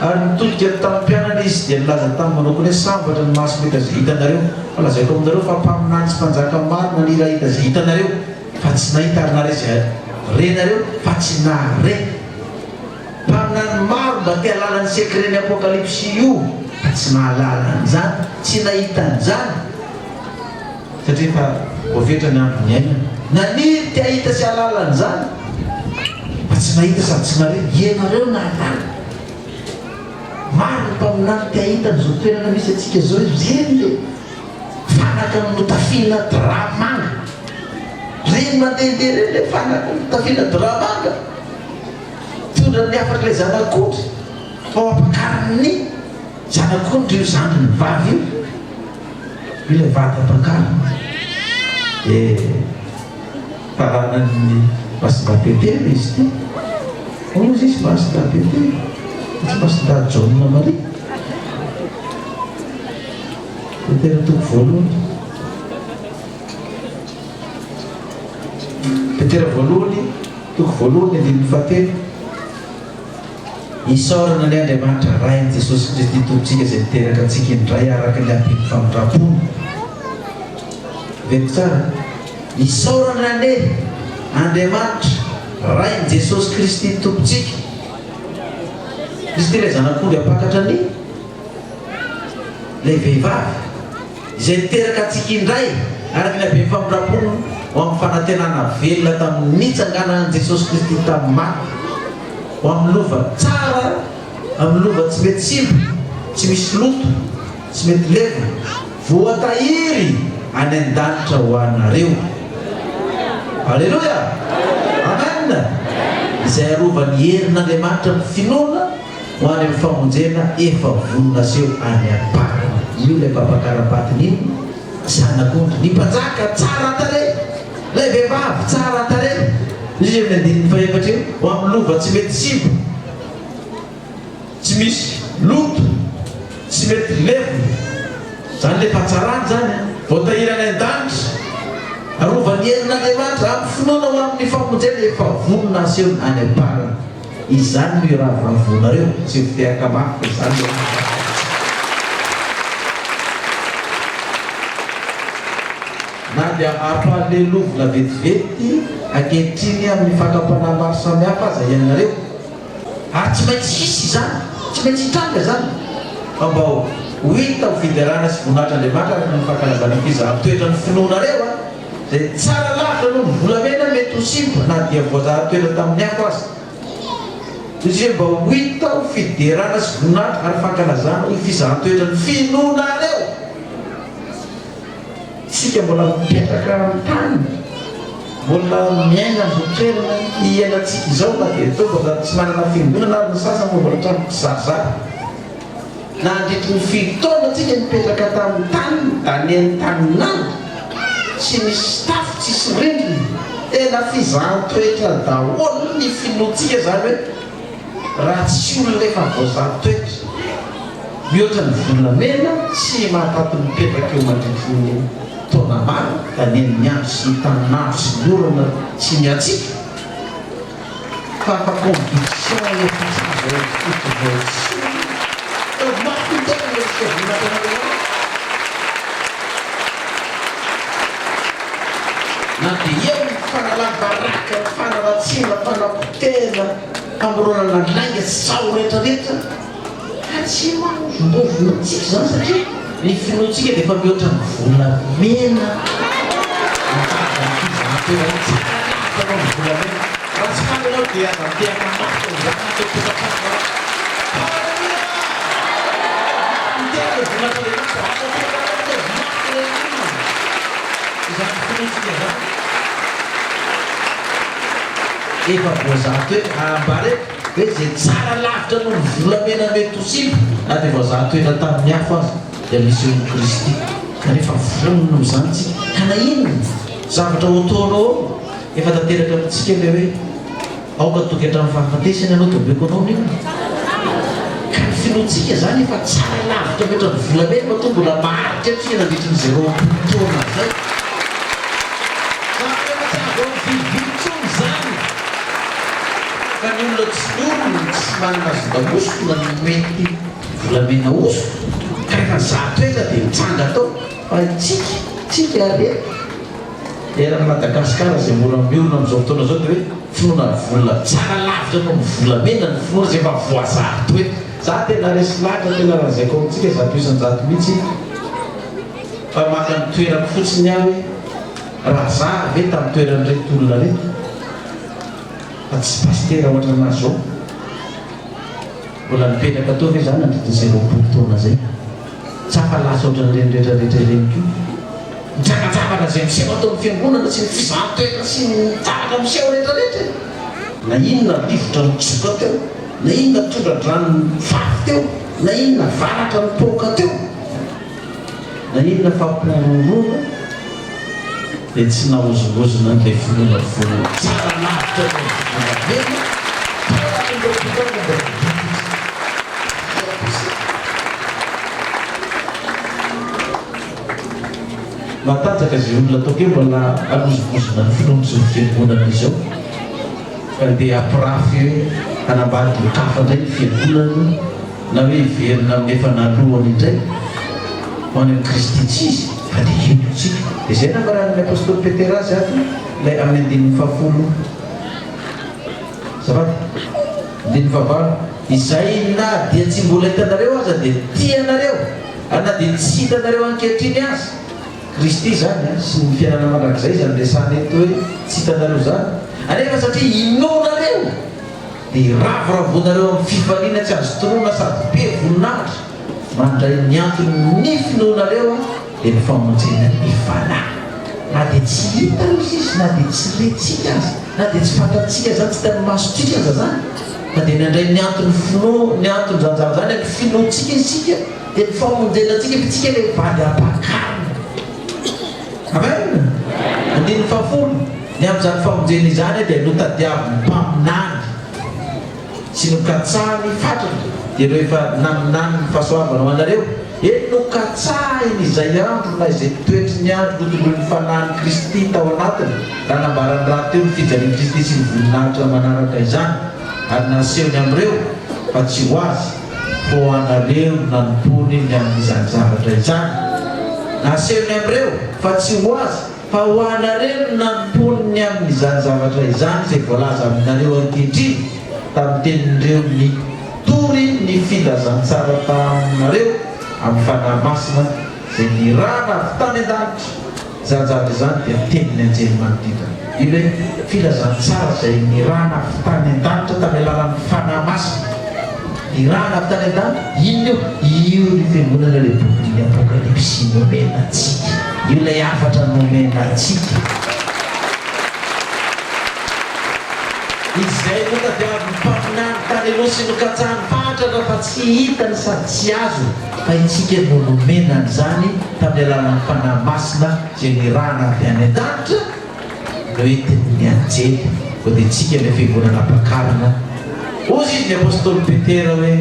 ary nitolika tamin'ny mpianana izy dia nilaza tamin'ny manao koa hoe sambatra ny maso mety zay hitanareo fa lazaiko aminareo fa mpaminany tsy mpanjaka marina ny raha hita zay hitanareo fa tsy nahita ary nare zay renareo fa tsy nare mpaminany maro mba te halala ny secret ny apokalypsy io fa tsy nahalala n'izany tsy nahita n'izany satria fa voafetra ny andro ny ainana naniry te ahita sy halala n'izany fa tsy nahita sady tsy nare ianareo nahalala maro ny mpaminany te ahita n'izao toerana misy atsika zao zeny le fanaka notafina dramanga reny mandehandeha reny le fanaka notafina dramanga tondra ny afaka ilay zanak'ondry fa ampakariny zanak'ondry io zandry ny vavy io ilay vady ampakariny faranany masinda-petera izy ty ozy izy masinda-petera tsy masinda-jauna Maria petera toko voalohany petera voalohany toko voalohany andininy fahatelo isaorana ny Andriamanitra rainy Jesosy Kristy tompontsika zay miteraka antsika indray araka ny ampiny famindrapony veko tsara isaorana ny Andriamanitra rainy Jesosy Kristy tompontsika Kristy ilay zanak'ondry ampakatra ny lay vehivavy izay miteraka antsika indray araka ny ampiny famindrapony ho amin'ny fanantenana velona tamin'ny nitsanganan'i Jesosy Kristy tamin'ny maty ho amin'ny lova tsara amin'ny lova tsy mety simba tsy misy loto tsy mety leva voatahiry any an-danitra ho anareo alleluia amen izay arovany herin'Andriamanitra ny finoana ho any amin'ny famonjena efa vonona seho any am-parana io ilay mpampakarabatiny iny zanak'ondry ny mpanjaka tsara tare lay vehivavy tsara tare izy amin'ny andininy faefatra io ho amin'ny lova tsy mety simba tsy misy loto tsy mety levona zany le fahatsarany zany voatahiry any an-danitra arovany herin'Andriamanitra amin'ny finoana ho amin'ny famonjena efa vonona seho any am-parana izany no iravoravoanareo tsy fiteaka mafy izany na dia ampalelovona vetivety ankehitriny amin'ny fakapanahy maro samihafa aza ianareo ary tsy maintsy hisy zany tsy maintsy hitranga zany fa mba ho hita ho fiderana sy voninahitra Andriamanitra araka ny fankalazana fizaha toetra ny finoanareo a zay tsara lavitra aloha ny volamena mety ho simba na dia voazara toetra tamin'ny hafa azy izy mba ho hita ho fiderana sy voninahitra ary fankalazana ho fizaha toetra ny finoanareo sika mbola mipetraka amin'ny tany mbola miaina ny toerana iainantsika izao na dia tao mbola tsy manana fiangonana ary ny sasany mbola trano mpizarazara na andritry ny fitoana tsika mipetraka tamin'ny tany da ny an-taninany tsy misy tafo tsisy rindriny tena fizahan-toetra daholo ny finoantsika zany hoe raha tsy olona efa voazahan-toetra mihoatra ny volamena tsy mahatato mipetraka eo mandritry ny taona maro da ny andro sy taninandro sy lorana sy miatsika fa afa-compétition efa na dia eo fanalabaraka fanalatsina fanapotena amronana lainga sao rehetrarehetra tsy maozombovonatsika zany satria ny finoatsika dia efa mihoatra ny volamena raha tsy fananao dia teakamafy efa voazato hoe ambare hoe zay tsara lavitra no ny volamena mety hosilo na dia voazato hoe natamin'ny hafo azy dia misy ony Kristy kanefa vonona am'izany tsika ka na inona zavatra otaonao efa tanteraka amintsika le hoe aoka toky hatramin'ny fahafatesana ianao tobeko anao nino ka ny finoatsika zany efa tsara lavitra metra ny volamena ma to mbola maharitra tsika nandritry ny zay roapolo taona zay ka ny olona tsy olona tsy manana zodamosoko na mety volamena oso ka efa zato ela dia mitsanga tao fa tsika are erany Madagasikara zay mora miorona amin'izao fotoana zao dia hoe finoana vola tsara lavitra no volamena ny finoana zay efa voazato hoe za tena resy lahatra tena raha zay ko amintsika zato isan-jato mihitsy fa maka ny toerako fotsiny aho hoe raha za ve tamin'ny toeran'ireto olona reto fa tsy pastera ohatra anazy zao mbola nipetraka tao ve zany nandritry zay roapolo taona zay tsy afalasa ohatran'ireny rehetrarehetra ireny ko mitsangatsangana zay miseho atao amin'ny fiangonana sy ny fizantoetra sy ny tsaraka miseho rehetrarehetra na inona rivotra mitsoka teo na inona tondradrano fafy teo na inona varatra mipoka teo na inona fampororona dia tsy nahozongozona n'ilay finoana vola tsara lavitra volamena matanjaka zay olona ataoko eo mbola alozongozona ny finoana sy ny fiangonana izao ka dia ampirafy hoe hanambady mikafa indray ny fiangonana na hoe hiverina amin'ny efa nalohany indray ho any amin'ny Kristy tsisy fa dia ino tsika dia zay nambaran'ny apôstôly Petera azy ato ilay amin'ny andininy fahafolo zavady andininy fahavalo izay na dia tsy mbola hitanareo aza dia tianareo na dia tsy hitanareo ankehitriny azy Kristy zany sy ny fiainana mandrakizay zany resany eto hoe tsy hitanareo zany anefa satria inonareo dia ravoravonareo amin'ny fifaliana tsy azo toroana sady be voninahitra mandray ny antony ny finoanareo dia ny famonjena ny fanahy na dia tsy hita izy izy na dia tsy retsika azy na dia tsy fantatsika zany tsy tany masotsika aza zany fa dia nandray ny antony ny antony zanjary zany ny finoatsika isika dia ny famonjenantsika fitsika le vady ampakarina amen andininy fahafolo ny amin'izany famonjena izany dia notadiavy mpaminany sy nokatsahany fatrana dia reo efa naminany ny fahasoavana ho anareo nokatsahiny izay andro na izay toetry ny andro notolon'ny fanahiny Kristy tao anatiny raha nambarany raha teo ny fijalian'i Kristy sy ny voninahitra manaraka izany ary nasehony amin'ireo fa tsy ho azy fo anareo nanompony ny amin'izany zavatra izany nasehony amin'ireo fa tsy ho azy fa ho anareo nanompony ny amin'izany zavatra izany izay voalaza aminareo ankehitriny tamin'ny tenin'ireo nitory ny filazantsara taminareo amin'ny fanahy masina zay nirana avy tany an-danitra zany zavatra izany dia teniny Andriamanitra io hoe filazantsara zay nirana avy tany an-danitra tamin'ny alalan'ny fanahy masina nirana avy tany an-danitra ino io ny fiangonana le bokin'ny apokalipsy nomena atsika io ilay afatra nomena atsika izay notadiavy mpaminany tany aloha sy nokatsahany fatrana fa tsy hitany sady tsy azo fa itsika no nomenany zany tamin'ny alalan'ny fanahy masina zay nirana avy any an-danitra no entin'ny anjely ko dia itsika ilay fiangonana ampakarina ozy izy ny apôstôly Petera hoe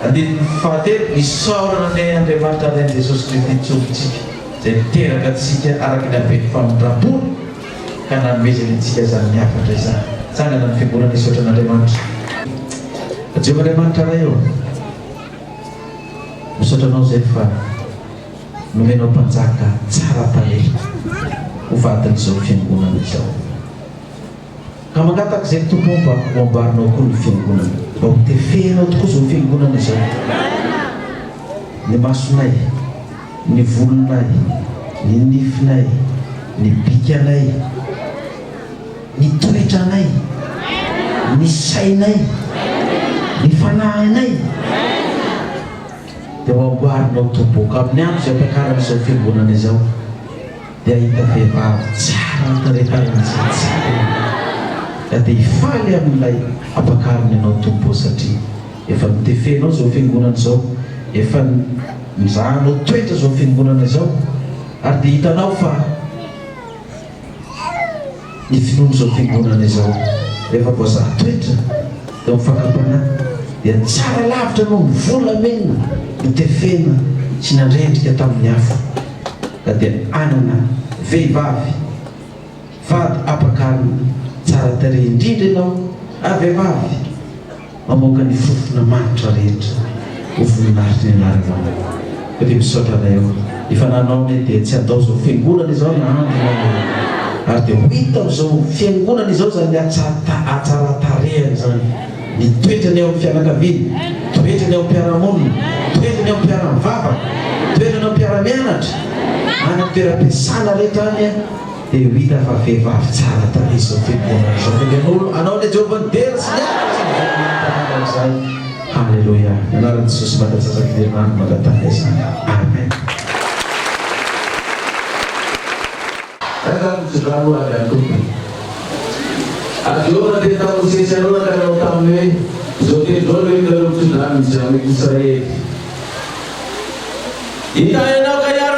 andininy fahatelo isaorana ny Andriamanitra an'i Jesosy Kristy itsontsika zay miteraka atsika araka ny haben'ny famondram-pony ka nanomezany antsika zany ny afatra izany sanana ny fiangonana isotra an'Andriamanitra Jehovandriamanitra ray eo misaotranao zay fa nomenao mpanjaka tsara tarehy ho vatin'izao fiangonana izao ka mangataka zay tompo mba ho ambarinao koa ny fiangonana mba ho tefehinao tokoa zao fiangonana izao ny masonay ny volonay ny nifinay ny bikanay ny toetranay ny sainay ny fanahinay dia ho amboarinao tomboka amin'ny andro zay ampiakarana izao fiangonana izao dia ahita vehivavy tsara tareharan'izay tsara dia hifaly amin'ilay ampakariny anao tombo satria efa mitefenao zao fiangonana izao efa mizahanao toetra zao fiangonana izao ary dia hitanao fa ny finono zao fiangonana izao rehefa voazaha toetra dia mifakapana dia tsara lavitra anao mivolamenina mitefena sy nandrendrika tamin'ny afo ka dia anana vehivavy vady ampakariny tsara tarehy indrindra ianao vehivavy mamoaka ny fofona manitra rehetra ho voninahitry ny anaranao ka dia misaotrana eo ifananao dia tsy atao zao fiangonana izao na andronao ary dia ho hita zao fiangonana izao zany atsara tarehany zany ny toetrany eo amin'ny fianakaviana toetrany eo am-piarahamonina toetrany eo am-piaraham-bava toetrany eo am-piaramianatra any am-toeram-piasana rehetra any dia ho hita fa vehivavy tsara tarehy zao fiangonana izao dia anao le Jehovandera sy niazay halleloia anaran'i Jesosy Mandatsasak'Andriamanitra mangataka izany amen. Sekarang ada tuh. Aduh nanti tahu si channel kalau tahu jadi dulu itu sudah menjadi Israel. Ini ayat kaya